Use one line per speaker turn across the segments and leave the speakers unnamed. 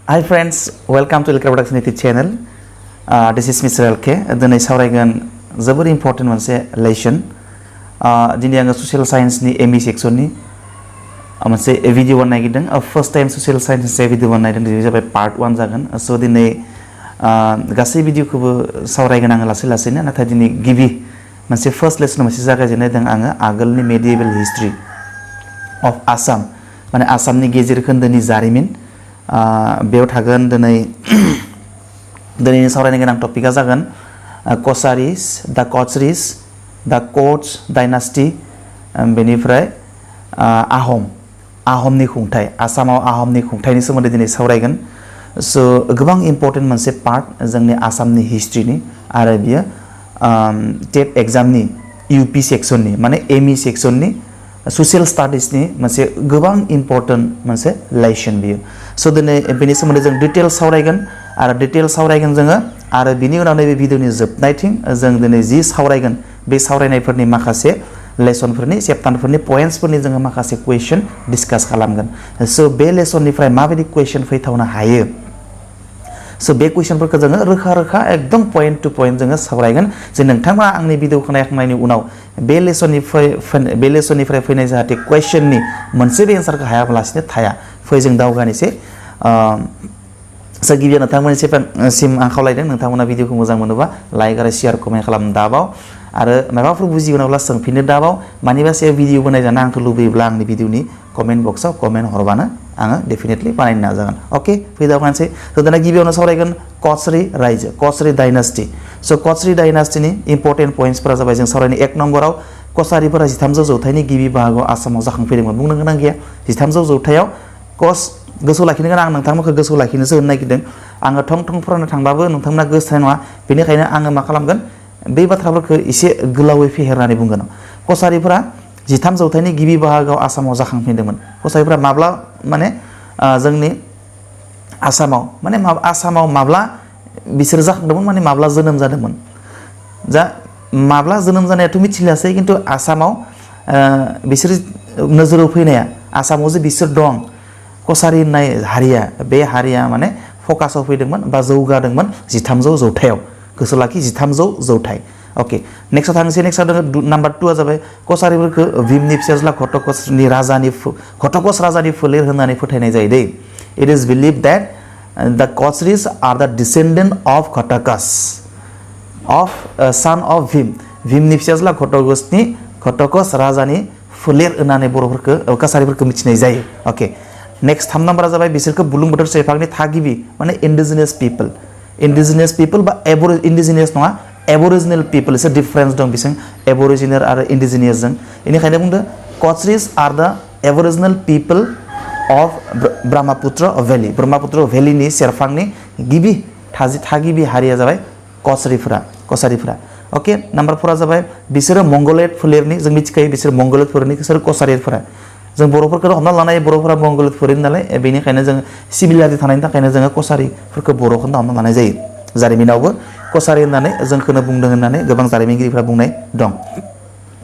Hi friends, welcome to Ilka Production YouTube channel. This is Mr. LK. Dinay सावरायगोन जोबोर important मोनसे lesson. दिनै आङो social science नि ME section नि मोनसे भिडिअ बानायगिरदों. First time social science नि भिडिअ बानायदों. दिनै जाबाय part 1 जागोन. So दिनै गासै भिडिअखौबो सावरायगोन आङो लासै-लासैनो. नाथाय दिनै गिबि मोनसे first lesson मोनसे जागायजेननाय दं आङो आगोलनि medieval history of Assam. माने आसामनि गेजेर खोन्दोनि जारिमिन बेयाव थागोन दिनै सावरायनो गोनां टपिकआ जागोन Kacharies, the Kacharies, the Koch dynasty, बेनिफ्राय आहमनि खुंथाय आसामाव आहमनि खुंथायनि सोमोन्दै दिनै सावरायगोन. सो गोबां इम्पोर्टेन्ट मोनसे पार्ट जोंनि आसामनि हिस्ट्रिनि आरो बियो टेट एग्जामनि यूपी सेक्सननि माने एमई सेक्सननि ससियेल स्टाडिसनि मोनसे गोबां इम्पोर्टेन्ट मोनसे लेसन बियो. सो दिनै बेनि सोमोन्दै जों डिटेल सावरायगोन आरो डिटेल सावरायगोन जोङो आरो बिनि उनाव नैबे भिडिअनि जोबनायथिं जों दिनै जि सावरायगोन बे सावरायनायफोरनि माखासे लेसनफोरनि चेप्टारफोरनि पॉइंट्सफोरनि जोङो माखासे क्वेश्चन डिसकास खालामगोन. सो बे लेसननिफ्राय माबायदि क्वेश्चन फैथावनो हायो सो बे क्वेश्चनफोरखौ जोङो रोखा एकदम पॉइंट टू पॉइंट जोङो सावरायगोन जे नोंथांमोना आंनि भिडिअखौ नायखांनायनि उनाव बे लेसननिफ्राय फैनाय जाहाथे क्वेश्चननि मोनसेबो एन्सारखौ हायाब्लासिनो थाया. फै जों दावगानोसै. सो गिबियाव नोंथांमोननिसिम आं खावलायदों नोंथांमोना भिडिअखौ मोजां मोनोबा लाइक आरो शेयार कमेन्ट खालामनो दाबाव आरो माबाफोर बुजिगोनाब्ला सोंफिननो दाबाव मानिबा सायाव भिडिअ बानायजानो आंखौ लुबैयोब्ला आंनि भिडिअनि कमेन्ट बक्सआव कमेन्ट हरबानो आङो डेफिनेटलि बानायनो नाजागोन. अके फै दावगानोसै. स' दाना गिबियावनो सावरायगोन कचरी रायजो कचरी डायनास्टि. स' कचरी डायनास्टिनि इम्पर्टेन्ट पॉइंट्सफोरा जाबाय जों सावरायनो एक नम्बराव कचारीफोरा 1300 जौथाइनि गिबि बाहागोआव आसामाव जाखांफैदोंमोन. बुंनो गोनां गैया 1300 जौथाइयाव गोसोआव लाखिनो गोनां आं नोंथांमोनखौ गोसोआव लाखिनोसो होनो नागिरदों. आङो थं फरायनो थांबाबो नोंथांमोना गोसोथानाय नङा. बेनिखायनो आङो मा खालामगोन बे बाथ्राफोरखौ एसे गोलावै फेहेरनानै बुंगोन. कचारीफोरा 13 जौथाइनि गिबि बाहागोआव आसामाव जाखांफैदोंमोन. कचारीफोरा माब्ला माने जोंनि आसामाव माब्ला बिसोर जाखांदोंमोन माने माब्ला जोनोम जादोंमोन. माब्ला जोनोम जानायाथ' मिथिलासै खिन्थु आसामाव बिसोर नोजोराव फैनाया आसामाव जे बिसोर दं कचारी होननाय हारिया बे हारिया माने फकासाव फैदोंमोन बा जौगादोंमोन 1300 जौथाइयाव. गोसोआव लाखि 1300 जौथाइ. अके नेक्स्टआव थांनोसै. नेक्स्टआव दङ नाम्बार 2आ जाबाय कचारीफोरखौ भीमनि फिसाज्ला घटोत्कच राजानि फोलेर होननानै फोथायनाय जायो दै. इट इज बिलिभ दैट द कचारीज आर द डिसेंडेंट अफ घटोत्कच सन अफ भीम. भीमनि फिसाज्ला घटोत्कच राजानि फोलेर होननानै बर'फोरखौ कचारीफोरखौ मिथिनाय जायो. अके नेक्स्ट 3 नम्बरा जाबाय बिसोरखौ बुरलुंबुथुर सेरफांनि थागिबि माने इन्डिजिनियास पिपल बा इन्डिजिनियास नङा एबोरिजिनेल पिपल एसे डिफरेन्स दं बिसोर एबोरिजिनेल आरो इन्डिजिनियासजों. बेनिखायनो बुंदो कचारीज आर द एबोरिजिनेल पिपल अफ ब्रह्मपुत्र भेलिनि सेरफांनि गिबि थागिबि हारिया जाबाय कचारीफोरा. ओके नाम्बार 4आ जाबाय बिसोरो मंगलेट फोलेरनि. जों मिथिखायो बिसोर मंगलेट फोलेरनि बिसोर कचारीफोरा. जों बर'फोरखौ हमना लानाय बर'फोरा मंगलेट फोलेरनि नालाय बेनिखायनो जों सिमिलारिटि थानायनि थाखायनो जोङो कचारीफोरखौ बर'खौनो हमना लानाय जायो. जारिमिनावबो कचारी होननानै जोंखौनो बुंदों होननानै गोबां जारिमिनगिरिफ्रा बुंनाय दं.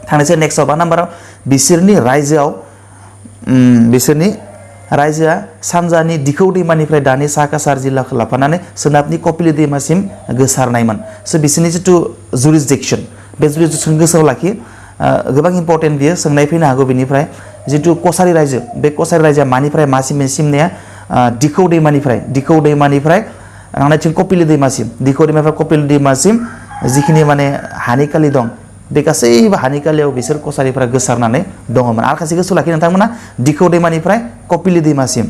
थांनोसै नेक्स्टआव 5 नाम्बाराव बिसोरनि रायजोआ सानजानि दिखौ दैमानिफ्राय दानि सा काछार जिल्लाखौ लाफानानै सोनाबनि कपिली दैमासिम गोसारनायमोन. स' बिसोरनि जिथु जुरिसडिक्सन बे जुरिसडिक्सन गोसोआव लाखि गोबां इम्पर्टेन्ट बियो सोंनाय फैनो हागौ. बेनिफ्राय जिथु कचारी रायजो बे कचारी रायजोआ मानिफ्राय मासिमनाया दिखौ दैमानिफ्राय थांनायथिं कपिली दैमासिम कपिली दैमासिम जिखिनि माने हानिकालि दं बे गासैबो हानिकालियाव बिसोर कचारीफोरा गोसारनानै दङमोन. आरो खायसे गोसोआव लाखि नोंथांमोना दिखौ दैमानिफ्राय कपिली दैमासिम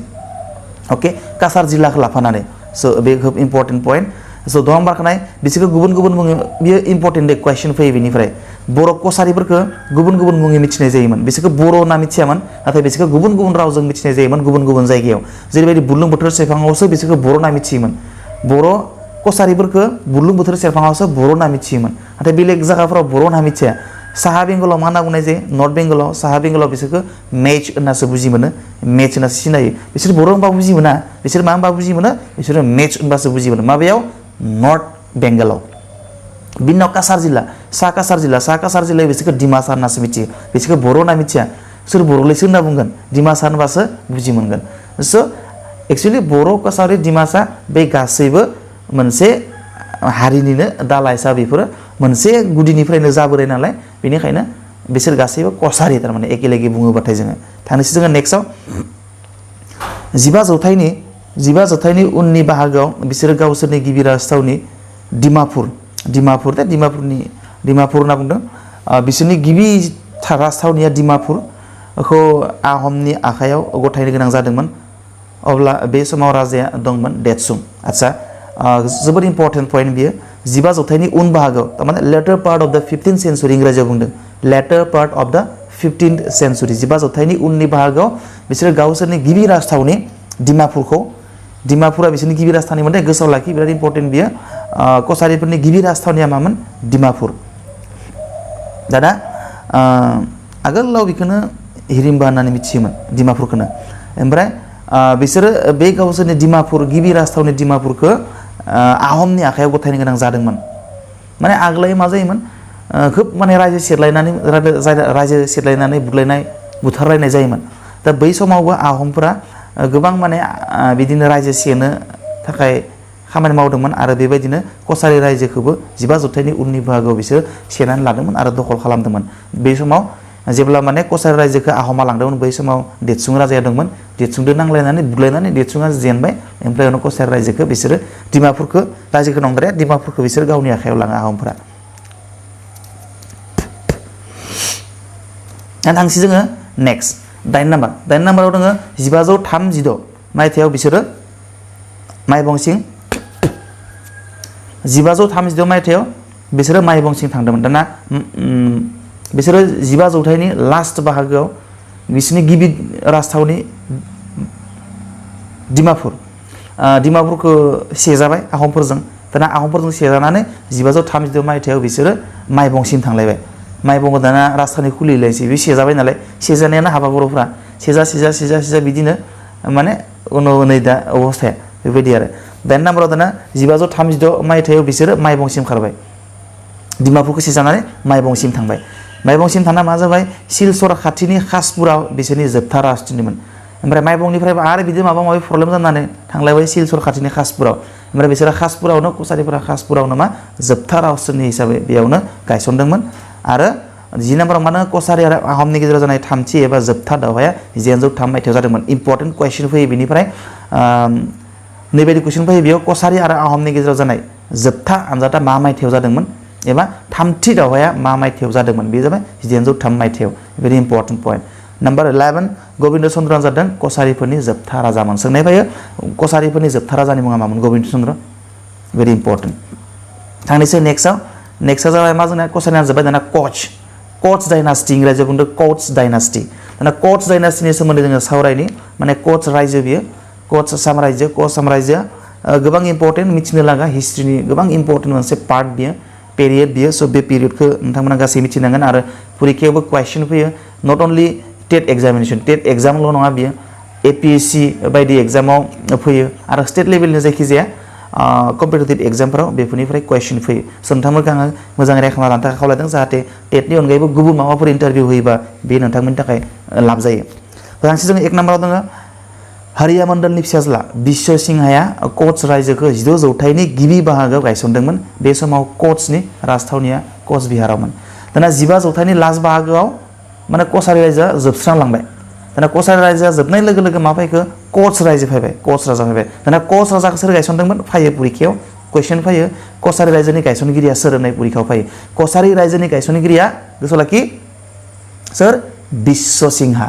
अके काछार जिल्लाखौ लाफानानै. स' बे खोब इम्पर्टेन्ट पइन्ट. स' 2 नम्बरखौ नाय बिसोरखौ गुबुन बुङो. बियो इम्पर्टेन्ट कुवेश्चन फैयो. बेनिफ्राय बर' कचारीफोरखौ गुबुन मुङै मिथिनाय जायोमन. बिसोरखौ बर' होनना मिथियामोन नाथाय बिसोरखौ गुबुन रावजों मिथिनाय जायोमोन गुबुन जायगायाव. जेरैबायदि बुरलुंबुथुर सेरफाङावसो बिसोरखौ बर' होनना मिथियोमोन. बर' कचारीफोरखौ बुरलुंबुथुर सेरफाङावसो बर' होनना मिथियोमोन. नाथाय बेलेग जायगाफोराव बर' होनना मिथिया. साहा बेंगलाव मा होनना बुंनाय जायो नर्थ बेंगलाव साहा बेंगलाव बिसोरखौ मेच होननासो बुजि मोनो. मेच होननासो सिनायो. बिसोर बर' होनबा बुजि मोना. बिसोर मा होनबा बुजि मोनो बिसोरो मेच होनबासो बुजि मोनो. माबायाव नर्थ बेंगलाव. बिनि उनाव काछार जिल्ला बिसोरखौ डिमासा होननासो मिथियो. बिसोरखौ बर' होनना मिथिया. सोर बर'लैसो होनना बुंगोन डिमासा होनबासो बुजि मोनगोन. स' एक्चुअली बर' कसारि डिमासा बे गासैबो मोनसे हारिनिनो दालाइसा बेफोरो मोनसे गुदिनिफ्रायनो जाबोनाय नालाय बेनिखायनो बिसोर गासैबो कसारि थारमाने एकेलगे बुङोबाथाय जोङो थांनोसै जोङो नेक्स्टआव 15 जौथाइनि उननि बाहागोआव बिसोरो गावसोरनि गिबि राजथावनि डिमापुर होनना बुंदों बिसोरनि गिबि राजथावनिया डिमापुरखौ आहमनि आखायाव गथायनो गोनां जादोंमोन अब्ला बे समाव राजाया दंमोन देतसुं आच्छा जोबोद इम्पर्टेन्ट पइन्ट बियो 15 जौथाइनि उन बाहागोआव थारमाने लेटार पार्ट अफ द 15th सेन्चुरि इंराजियाव बुंदों लेटार पार्ट अफ द 15th सेन्चुरि 15 जौथाइनि उननि बाहागोआव बिसोरो गावसोरनि गिबि राजथावनि डिमापुरा बिसोरनि गिबि राजथावनिमोन दे गोसोआव लाखि बिराद इम्पर्टेन्ट बियो कसारिफोरनि गिबि राजथावनिया मामोन डिमापुर दाना आगोलाव बेखौनो हिरिम्बा होननानै मिथियोमोन डिमापुरखौनो ओमफ्राय बिसोरो बे गावसोरनि डिमापुर गिबि राजथावनि डिमापुरखौ आहमनि आखायाव गथायनो गोनां जादोंमोन माने आगोलाय मा जायोमोन खोब माने रायजो सेरलायनानै बुलायनाय बुथारलायनाय जायोमोन दा बै समावबो आहमफोरा गोबां माने बिदिनो रायजो सेनो थाखाय खामानि मावदोंमोन आरो बेबायदिनो कसारि रायजोखौबो 15 जौथाइनि उननि बाहागोआव बिसोर सेनानै लादोंमन आरो दखल खालामदोंमोन बे समाव जेब्ला माने कसारि रायजोखौ आहमा लांदोंमोन बै समाव देतसुं राजाया दंमोन देतसुंजों नांलायनानै बुलायनानै देतसुङा जेनबाय ओमफ्राय उनाव कसारि रायजोखौ बिसोरो डिमापुरखौ रायजोखौ नंद्राया डिमापुरखौ बिसोर गावनि आखायाव लाङो आहमफोरा थांसै जोङो नेक्स्ट 9 नाम्बाराव दङ 1536 मायथाइयाव बिसोरो माइबंसिं 1536 मायथाइयाव बिसोरो माइबंसिं थांदोंमोन दाना बिसोरो 15 जौथाइनि लास्ट बाहागोआव बिसोरनि गिबि राजथावनि डिमापुरखौ सेजाबाय आहमफोरजों दाना आहमफोरजों सेजानानै 1536 मायथाइयाव बिसोरो माइबंसिम थांलायबाय माइबंआव दाना राजथावनि खुलिलायसै बे सेजाबाय नालाय सेजानायानो हाबा बर'फ्रा सेजा बिदिनो माने उनाव नै दा अबस्थाया बेबायदि आरो 10 नाम्बाराव दाना 1536 मायथाइयाव बिसोरो माइबंसिम खारबाय डिमापुरखौ सेजानानै माइबंसिम थांबाय माइबंसिम थांना मा जाबाय सिलचर खाथिनि खासपुराव बिसोरनि जोबथा राजथावनिमोन ओमफ्राय माइबंनिफ्रायबो आरो बिदिनो माबा माबि प्रब्लेम जानानै थांलायबाय सिलचर खाथिनि खासपुराव ओमफ्राय बिसोरो खासपुरावनो कसारिफोरा खासपुरावनो मा जोबथा राजथावनि हिसाबै बेयावनो गायसनदोंमोन आरो 10 नाम्बाराव मानो कसारि आरो आहमनि गेजेराव जानाय थामथि एबा जोबथा दावहाया 1503 मायथाइयाव जादोंमोन इम्पर्टेन्ट कुइसन फैयो बेनिफ्राय नैबायदि कुइसन फैयो बेयाव कसारि आरो आहमनि गेजेराव जानाय जोबथा आनजादा मा मायथाइयाव जादोंमोन एबा थामथि दावहाया मा मायथाइयाव जादोंमोन बे जाबाय 1503 मायथाइयाव very important point number 11 Gobind चन्द्रआ जादों कसारिफोरनि जोबथा राजामोन सोंनाय फैयो कसारिफोरनि जोबथा राजानि मुङा मामोन गबिन्द चन्द्र भेरि इम्पर्टेन्ट थांनोसै नेक्स्टआ जाबाय मा जोंना कसारिया जोब्बाय दाना कच डायनास्टि इंराजियाव बुंदों कच डायनास्टि दाना कच डायनास्टिनि सोमोन्दै जोङो सावरायनि माने कच रायजो बियो कच साम्रायजोआ गोबां इम्पर्टेन्ट मिथिनो लागा हिस्ट्रिनि गोबां इम्पर्टेन्ट मोनसे पार्ट बियो पेरियड बियो स' बे पेरियडखौ नोंथांमोना गासै मिथिनांगोन आरो परिखायावबो कुइसन फैयो नट अनलि टेट एग्जामिनेसन टेट एग्जामल' नङा बियो APSC बायदि एग्जामाव फैयो आरो स्टेट लेभेलनि जायखिजाया कम्पिटिटिभ एग्जामफोराव बेफोरनिफ्राय कुइसन फैयो स' नोंथांमोनखौ आङो मोजाङै रायखांना लानो थाखाय खावलायदों जाहाथे टेटनि अनगायैबो गुबुन माबाफोर इन्टारभिउ होयोबा बे नोंथांमोननि थाखाय लाब जायो गांसे जोङो 1 नाम्बाराव दङ हारिया मण्डलनि फिसाज्ला बिश्व सिंहाया कच रायजोखौ 16 जौथाइनि गिबि बाहागोआव गायसनदोंमोन बे समाव कचनि राजथावनिया कच बिहारावमोन दाना 15 जौथाइनि लास्ट बाहागोआव माने कसारि रायजोआ जोबस्रांलांबाय दाना कसारि रायजोआ जोबनाय लोगो लोगो मा फैखो कच रायजो फैबाय कच राजा फैबाय दाना कच राजाखौ सोर गायसनदोंमोन फैयो परिखायाव कुइसन फैयो कसारि रायजोनि गायसनगिरिया सोर होननाय परिखायाव फैयो कसारि रायजोनि गायसनगिरिया गोसोआव लाखि सोर बिश्व सिंहा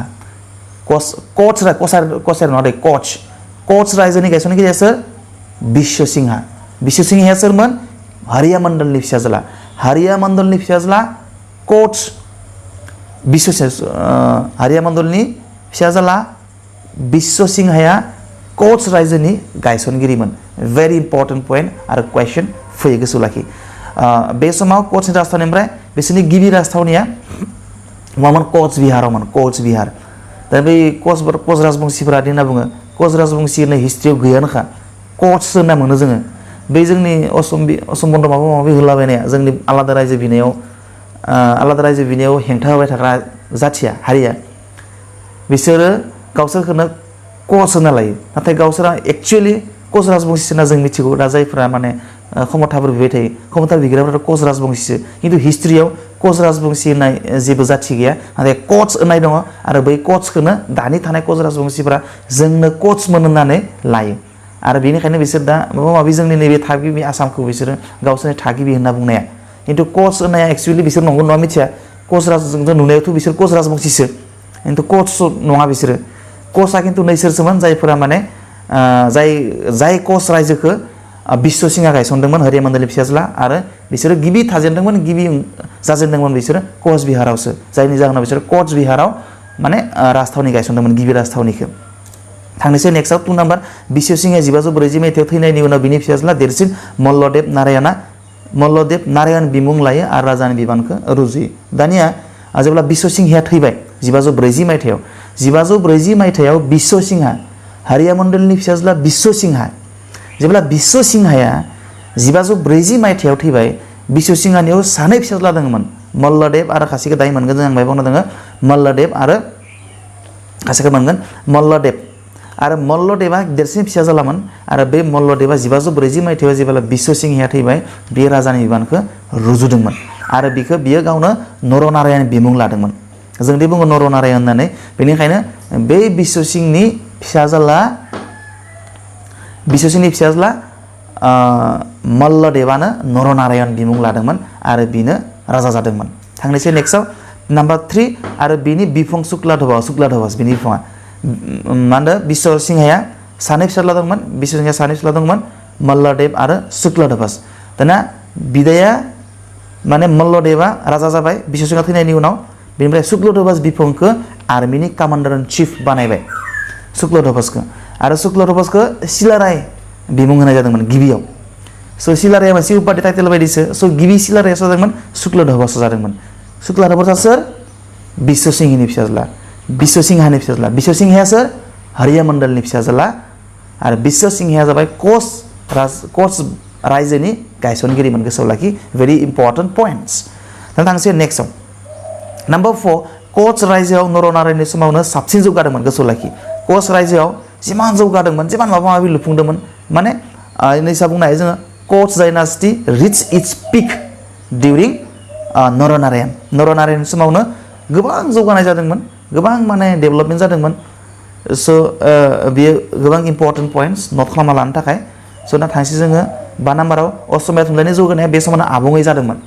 कसारि नङा दे कच रायजोनि गायसनगिरिया सोर बिश्व सिंहाया सोरमोन हारिया मण्डलनि फिसाज्ला कच हारिया मण्डलनि फिसाज्ला बिश्व सिंहाया कच रायजोनि गायसनगिरिमोन भेरि इम्पर्टेन्ट पइन्ट आरो कुइसन फैयो गोसोआव लाखि बे समाव कचनि राजथावनिनिफ्राय बिसोरनि गिबि राजथावनिया मामोन कच बिहार दा बै कच राजबंसिफोरा होनना बुङो कच राजबंसि होननाय हिस्ट्रियाव गैयानोखा कच होनना मोनो जोङो बै जोंनि असम बन्द माबा माबि होलाबायनाया जोंनि आलादा रायजो बिनायाव हेंथा होबाय थाग्रा जाथिया हारिया बिसोरो गावसोरखौनो कच होना लायो नाथाय गावसोरा एक्चुअली कच राजबंशिसो होनना जों मिथिगौ दा जायफोरा माने क्षमताफोर बिबाय थायो क्षमता बिग्राफोरा कच राजबंशिसो खिन्थु हिस्ट्रियाव कच राजबंशि होननाय जेबो जाथि गैया नाथाय कच होननाय दङ आरो बै कचखौनो दानि थानाय कच राजबंशिफोरा जोंनो कचमोन होननानै लायो आरो बेनिखायनो बिसोर दा माबा माबि जोंनि नैबे थागिबि आसामखौ बिसोरो गावसोरनि थागिबि होनना बुंनाया खिन्थु कच होननाया एक्चुअली बिसोर नंगौ नङा मिथिया कच राजजों नुनायावथ' बिसोर कच राजबंशिसो खिन्थु कच नङा बिसोरो कचआ खिन्थु नैसोरसोमोन जायफोरा माने जाय कच रायजोखौ बिश्व सिंहा गायसनदोंमोन हरिया मण्डलनि फिसाज्ला आरो बिसोरो गिबि थाजेनदोंमोन गिबि जाजेनदोंमोन बिसोरो कच बिहारावसो जायनि जाहोनाव बिसोरो कच बिहाराव माने राजथावनि गायसनदोंमोन गिबि राजथावनिखौ थांनोसै नेक्स्टआव 2 नाम्बार बिश्व सिंहा 1540 मायथाइयाव थैनायनि उनाव बिनि फिसाज्ला देरसिन मल्लदेब नारायण बिमुं लायो आरो राजानि बिबानखौ रुजुयो दानिया जेब्ला बिश्व सिंहाया थैबाय 1540 मायथाइयाव बिश्व सिंहा हरिया मण्डलनि फिसाज्ला बिश्व सिंहा जेब्ला बिश्व सिंहाया 1540 मायथाइयाव थैबाय बिश्व सिंहानियाव सानै फिसाज्ला दङमोन मल्लदेब आरो खासेखौ दाय मोनगोन जों बाय बावना दङ मल्लदेब आरो खासेखौ मोनगोन मल्लदेब आरो मल्लदेबा देरसिन फिसाज्लामोन आरो बे मल्लदेबा 1540 मायथाइयाव जेब्ला बिश्व सिंहाया थैबाय बे राजानि बिबानखौ रुजुदोंमोन आरो बियो गावनो नरनारायण बिमुं लादोंमोन जों दि बुङो नरनारायण होननानै बेनिखायनो बे बिश्व सिंहनि फिसाज्ला मल्लदेबानो नरनारायण बिमुं लादोंमोन आरो बिनो राजा जादोंमोन थांनोसै नेक्स्टआव नाम्बार 3 आरो बिनि बिफं शुक्लाध्वज बिनि बिफङा मा होनदों बिश्व सिंहाया सानै फिसाज्ला दंमोन मल्लदेब आरो शुक्लाध्वज दाना बिदाया माने मल्लदेबा राजा जाबाय बिश्व सिंहा थैनायनि उनाव बेनिफ्राय शुक्लध्वज बिफंखौ आर्मिनि कमान्डार इन चिफ बानायबाय शुक्लध्वजखौ आरो शुक्लध्वजखौ सिलाराय बिमुं होनाय जादोंमोन गिबियाव स' सिलाराया मोनसे उपाधि टाइटेल बायदिसो स' गिबि सिलाराया जादोंमोन शुक्लध्वज जादोंमोन शुक्लध्वजआ सोर बिश्व सिंहनि फिसाज्ला बिश्व सिंहाया सोर हरिया मण्डलनि फिसाज्ला आरो बिश्व सिंहाया जाबाय कच रायजोनि गायसनगिरिमोन गोसोआव लाखि भेरि इम्पर्टेन्ट पइन्ट्स दा थांसै नेक्स्टआव नाम्बार 4 कच रायजोआव नरनारायणनि समावनो साबसिन जौगादोंमोन गोसोआव लाखि कच रायजोआव जिमान जौगादोंमोन जिमान माबा माबि लुफुंदोंमोन माने नैसा बुंनो हायो जोङो कच डायनास्टि रिच इट्स पिक डिउरिं नरनारायण समावनो गोबां जौगानाय जादोंमोन गोबां माने डेभेलपमेन्ट जादोंमोन स' बेयो गोबां इम्पर्टेन्ट पइन्ट्स नट खालामना लानो थाखाय स' दा थांसै जोङो 5 नाम्बाराव असमिया थुनलाइनि जौगानाया बे समावनो आबुङै जादोंमोन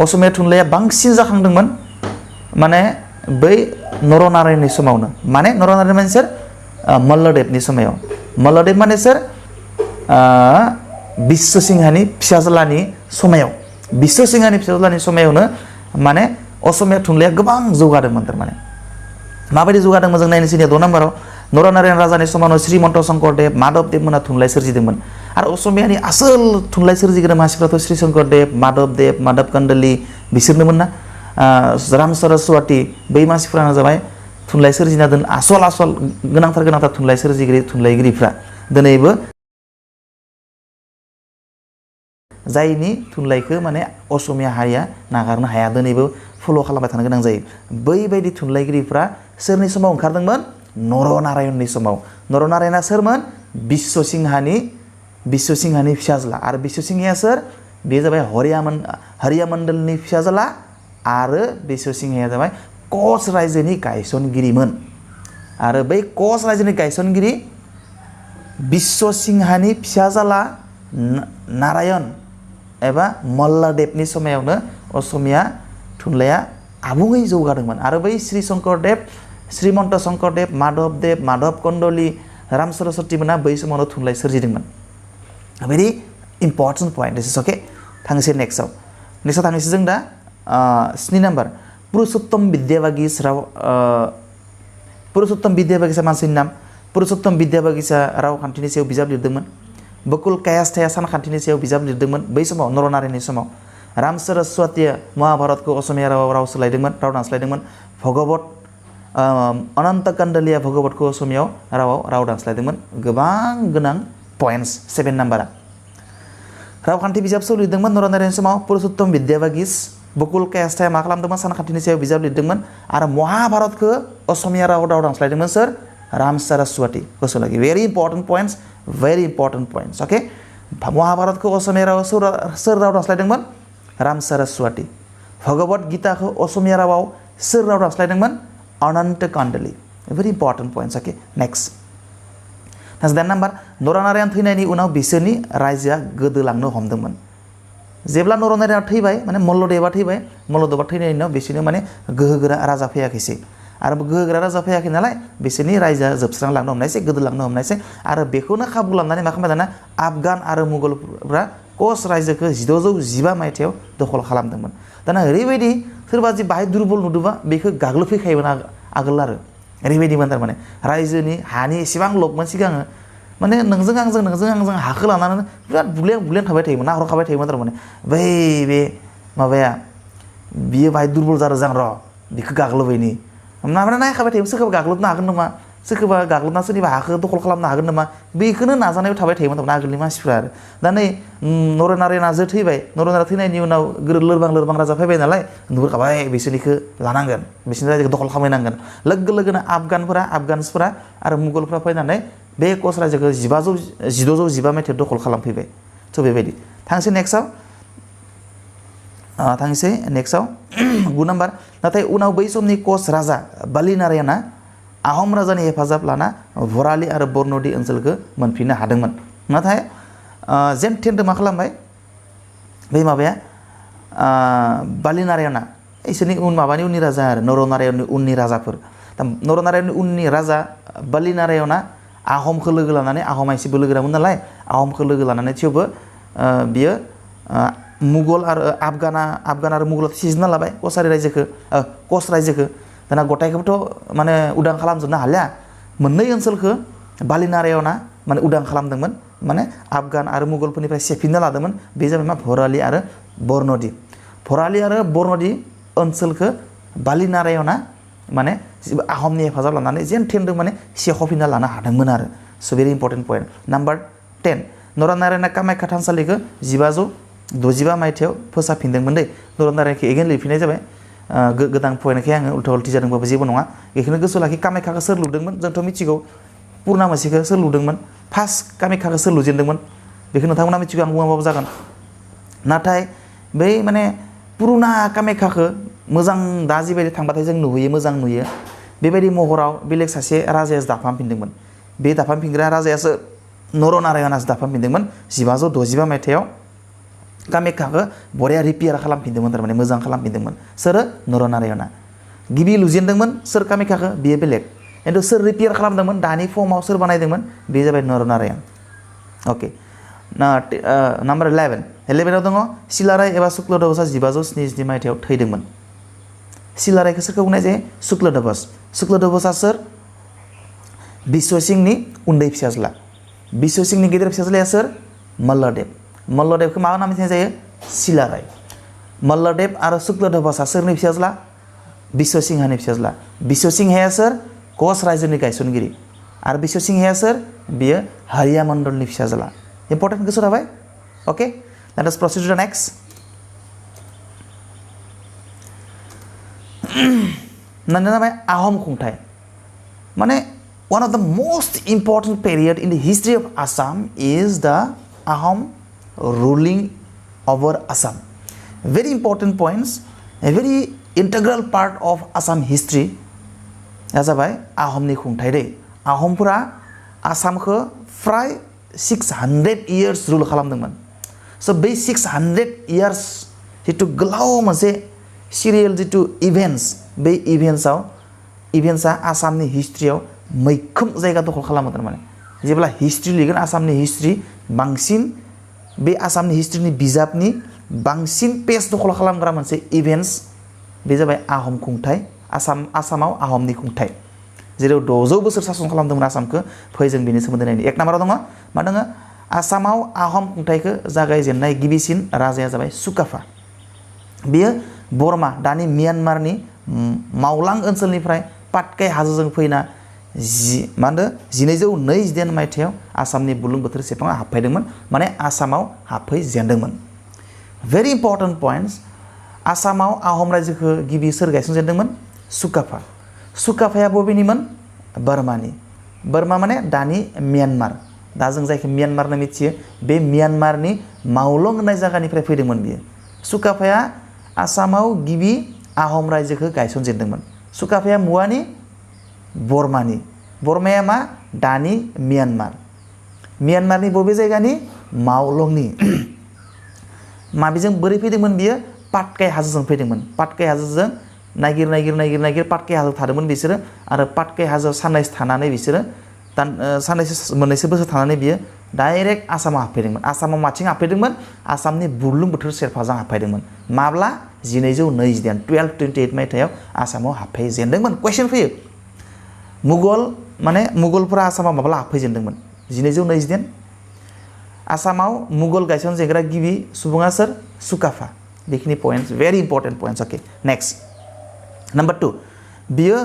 असमिया थुनलाइया बांसिन जाखांदोंमोन माने बै नरनारायणनि समावनो माने नरनारायण माने सोर मल्लदेबनि समायाव मल्लदेब माने सोर बिश्व सिंहानि फिसाज्लानि समायावनो माने असमिया थुनलाइया गोबां जौगादोंमोन थारमाने माबायदि जौगादोंमोन जों नायनोसै 2 नाम्बाराव नरनारायण राजानि समावनो श्रीमन्त शंकरदेब माधबदेब मोना थुनलाइ सोरजिदोंमोन आरो असमियानि आसोल थुनलाइ सोरजिग्रा मानसिफ्राथ' श्री शंकरदेब माधब कन्दली बिसोरनोमोन ना राम सरस्वती बै मानसिफ्रानो जाबाय थुनलाइ सोरजिना दोन आसल गोनांथार थुनलाइ थुनलाइगिरिफ्रा दिनैबो जायनि थुनलाइखौ माने असमिया हारिया नागारनो हाया दिनैबो फल' खालामबाय थानो गोनां जायो बैबायदि थुनलाइगिरिफ्रा सोरनि समाव ओंखारदोंमोन नरनारायणनि समाव नरनारायणआ सोरमोन बिश्व सिंहानि फिसाज्ला आरो बिश्व सिंहाया सोर बे जाबाय हरिया मण्डलनि फिसाज्ला आरो बिश्व सिंहाया जाबाय कच रायजोनि गायसनगिरिमोन आरो बै कच रायजोनि गायसनगिरि बिश्व सिंहानि फिसाज्ला नारायण एबा मल्लदेबनि समायावनो असमिया थुनलाइया आबुङै जौगादोंमोन आरो बै श्रीमन्त शंकरदेब माधव कन्दली राम सरस्वती मोना बै समावनो थुनलाइ सोरजिदोंमोन भेरि इम्पर्टेन्ट पइन्ट दिस इज अके थांसै नेक्स्टआव थांनोसै जों दा 7 नाम्बार पुरुषोत्तम विद्याबागिसा मानसिनि नाम पुरुषोत्तम विद्याबागिसा रावखान्थिनि सायाव बिजाब लिरदोंमोन बकुल कायास्थाया सानखान्थिनि सायाव बिजाब लिरदोंमोन बै समाव नरनारायणनि समाव राम सरस्वतीया महाभारतखौ असमिया राव दानस्लायदोंमोन भगवत अनन्त कन्दलीया भगवतखौ असमियाव राव दानस्लायदोंमन गोबां गोनां पइन्ट्स 7 नाम्बारा रावखान्थि बिजाब लिरदोंमोन नरनारायण समाव पुरुषोत्तम विद्याबागिस बकुल कायास्थाया मा खालामदोंमोन सानखान्थिनि सायाव बिजाब लिरदोंमोन आरो महाभारतखौ असमिया राव दानस्लायदोंमोन सोर राम सरस्वती गोसो लागि भेरी इम्पोर्टेन्ट पोइन्ट्स ओके महाभारतखौ असमिया रावाव सोर राव रायज्लायदोंमोन राम सरस्वती भगवत गीताखौ असमिया रावाव सोर राव रायज्लायदोंमोन Ananta Kandali very important points okay next दाइन नाम्बार नरनारायण थैनायनि उनाव बिसोरनि रायजोआ गोदोलांनो हमदोंमोन जेब्ला नरनारायणआ थैबाय माने मल्लदेबा थैबाय मल्लदेबा थैनायनि उनाव बिसोरनो माने गोहोगोरा राजा फैयाखैसै आरो गोहोगोरा राजा फैयाखै नालाय बिसोरनि रायजोआ जोबस्रांलांनो हमनायसै गोदोलांनो हमनायसै आरो बेखौनो खाबु लानानै मा खालामबाय दाना आफगान आरो मुगलफोरा कच रायजोखौ 1615 मायथाइयाव दखल खालामदोंमोन दाना ओरैबायदि सोरबा जि बाहाय दुर्बल नुदोंबा बेखौ गाग्लोबफैखायोमोन आगोल आरो ओरैबायदिमोन थारमाने रायजोनि हानि एसेबां लबमोन सिगाङो माने नोंजों आंजों हाखौ लानानै बिराद बुलेन थाबाय थायोमोन नाहरखाबाय थायोमोन थारमाने बै बे माबाया बियो बाहाय दुर्बल जादों जां र' बिखौ गाग्लोबैनि माने नायखाबाय थायोमोन सोरखौबा गाग्लोबनो हागोन नामा सोरखौबा गाग्लोबना सोरनिबा हाखौ दखल खालामनो हागोन नामा बेखौनो नाजानायाव थाबाय थायोमोन थारमाने आगोलनि मानसिफ्रा आरो दा नै नरनारायणआ जो थैबाय नरनारायण थैनायनि उनाव लोरबां राजा फैबाय नालाय नुहुरखाबाय बिसोरनिखौ लानांगोन बिसोरनि रायजोखौ दखल खालामनांगोन लोगोनो आफगान्सफोरा आरो मुगलफ्रा फैनानै बे कच रायजोखौ 1615 मायथाइयाव दखल खालामफैबाय थ' बेबायदि थांसै नेक्स्टआव 9 नाम्बार नाथाय उनाव बै समनि कच राजा बालिनारायणआ आहम राजानि हेफाजाब लाना भराली आरो बरन'दि ओनसोलखौ मोनफिननो हादोंमोन नाथाय जेन थेनदो मा खालामबाय बै माबाया बालिनारायणआ इसोरनि उननि राजा आरो नरनारायणनि उननि राजाफोर दा नरनारायणनि उननि राजा बालिनारायणआ आहमखौ लोगो लानानै आहमा एसे बोलो गोरामोन नालाय आहमखौ लोगो लानानै थेवबो बियो मुगल आरो आफगान आरो मुगल सिजोबना लाबाय कच रायजोखौ दाना गथायखौबोथ' माने उदां खालामजोबनो हालिया मोननै ओनसोलखौ बालिनारायणआ माने उदां खालामदोंमोन माने आफगान आरो मुगलफोरनिफ्राय सेफिनना लादोंमोन बे जाबाय मा भराली आरो बरन'दि ओनसोलखौ बालिनारायणआ माने आहमनि हेफाजाब लानानै जेन थेनदों माने सेख'फिनना लानो हादोंमोन आरो स' भेरि इम्पर्टेन्ट पइन्ट नाम्बार 10 नरनारायणआ कामाख्या थानसालिखौ 1565 मायथाइयाव फोसाबफिनदोंमोन दै नरनारायणखौ एगेन लिरफिननाय जाबाय गोदान फरायनायखाय आङो उल्था उल्थि जादोंबाबो जेबो नङा बेखौनो गोसोआव लाखि कामाख्याखौ सोर लुदोंमोन जोंथ' मिथिगौ पुर्नामासिखौ सोर लुदोंमोन फार्स्ट कामाख्याखौ सोर लुजेनदोंमोन बेखौ नोंथांमोना मिथिगौ आं बुङाबाबो जागोन नाथाय बै माने पुरुना कामाख्याखौ मोजां दा जिबायदि थांबाथाय जों नुहैयो मोजां नुयो बेबायदि महराव बेलेग सासे राजायासो दाफामफिनदोंमोन बे दाफामफिनग्रा राजायासो नरनारायणआसो दाफामफिनदोंमोन 1565 मायथाइयाव कामाख्याखौ बरिया रिपेयार खालामफिनदोंमोन थारमाने मोजां खालामफिनदोंमोन सोर नरनारायणआ गिबि लुजेनदोंमोन सोर कामाख्याखौ बियो बेलेग खिन्थु सोर रिपेयार खालामदोंमोन दानि फर्माव सोर बानायदोंमोन बे जाबाय नरनारायण अके नाम्बार 11आव दङ सिलाराय एबा शुक्लध्वजआ 1577 मायथाइयाव थैदोंमोन सिलारायखौ सोरखौ बुंनाय जायो शुक्लध्वजआ सोर बिश्वसिंहनि उन्दै फिसाज्ला बिश्वसिंहनि गेदेर फिसाज्लाया सोर मल्लदेबखौ मा नाम मिथिनाय जायो सिलाराय मल्लदेब आरो शुक्लध्वजआ सोरनि फिसाज्ला बिश्वसिंहनि फिसाज्ला बिश्वसिंहया सोर कच रायजोनि गायसनगिरि आरो बिश्वसिंहया सोर बियो हारिया मण्डलनि फिसाज्ला इम्पर्टेन्ट गोसोआव थाबाय okay let us proceed to the next नानो जाबाय आहम खुंथाय माने one of the most important period in the history of Assam is the Ahom ruling over Assam. Very important points, a very integral part of Assam history. जाबाय आहमनि खुंथाय दै आहमफोरा आसामखौ फ्राय 600 years rule खालामदोंमोन स' बै 600 years जितु गोलाव मोनसे सिरियेल जितु इभेन्ट्स बै इभेन्ट्सआ आसामनि हिस्ट्रियाव मैखोम जायगा दखल खालामो थारमाने जेब्ला हिस्ट्रि लिरगोन आसामनि हिस्ट्रि बांसिन बे आसामनि हिस्ट्रिनि बिजाबनि बांसिन पेज दखल खालामग्रा मोनसे इभेन्ट्स बे जाबाय आहम खुंथाय आसामाव आहमनि खुंथाय जेराव 600 बोसोर सासन खालामदोंमोन आसामखौ फै जों बेनि सोमोन्दै नायनि 1 नाम्बाराव दङ मा दङ आसामाव आहम खुंथायखौ जागायजेननाय गिबिसिन राजाया जाबाय सुकाफा बेयो बर्मा दानि म्यानमारनि मावलां ओनसोलनिफ्राय पाटकाई हाजोजों फैना 1229 मायथाइयाव आसामनि बुरलुंबुथुर सेरफाङा हाबफैदोंमोन माने आसामाव हाबफैजेनदोंमोन भेरि इम्पर्टेन्ट पइन्ट्स आसामाव आहम रायजोखौ गिबि सोर गायसनजेनदोंमोन सुकाफाया बबेनिमोन बर्मानि बोरमा माने दानि म्यानमार दा जों जायखौ म्यानमार होनना मिथियो बे म्यानमारनि मावलं होननाय जायगानिफ्राय फैदोंमोन बियो सुकाफाया आसामाव गिबि आहम रायजोखौ गायसनजेनदोंमोन सुकाफाया मुवानि बर्मानि बर्माया मा दानि म्यानमार म्यानमारनि बबे जायगानि मावलंनि माबेजों बोरै फैदोंमोन बियो पाटकाई हाजोजों फैदोंमोन पाटकाई हाजोजों नागिर पाटकाई हाजोआव थादोंमोन बिसोरो आरो पाटकाई हाजोआव साननैसो थानानै बिसोरो मोननैसो बोसोर थानानै बियो डाइरेक्ट आसामाव हाबफैदोंमोन आसामाव माथिं हाबफैदोंमोन आसामनि बुरलुंबुथुर सेरफाजों हाबफैदोंमोन माब्ला 1228 मायथाइयाव आसामाव हाबफैजेनदोंमोन कुइसन फैयो मुगल माने मुगलफोरा आसामाव माब्ला हाबफैजेनदोंमोन 1228 आसामाव मुगल गायसनजेनग्रा गिबि सुबुङा सोर सुकाफा बेखिनि पइन्ट्स भेरि इम्पर्टेन्ट पइन्ट्स अके नेक्स्ट नम्बर 2 बियो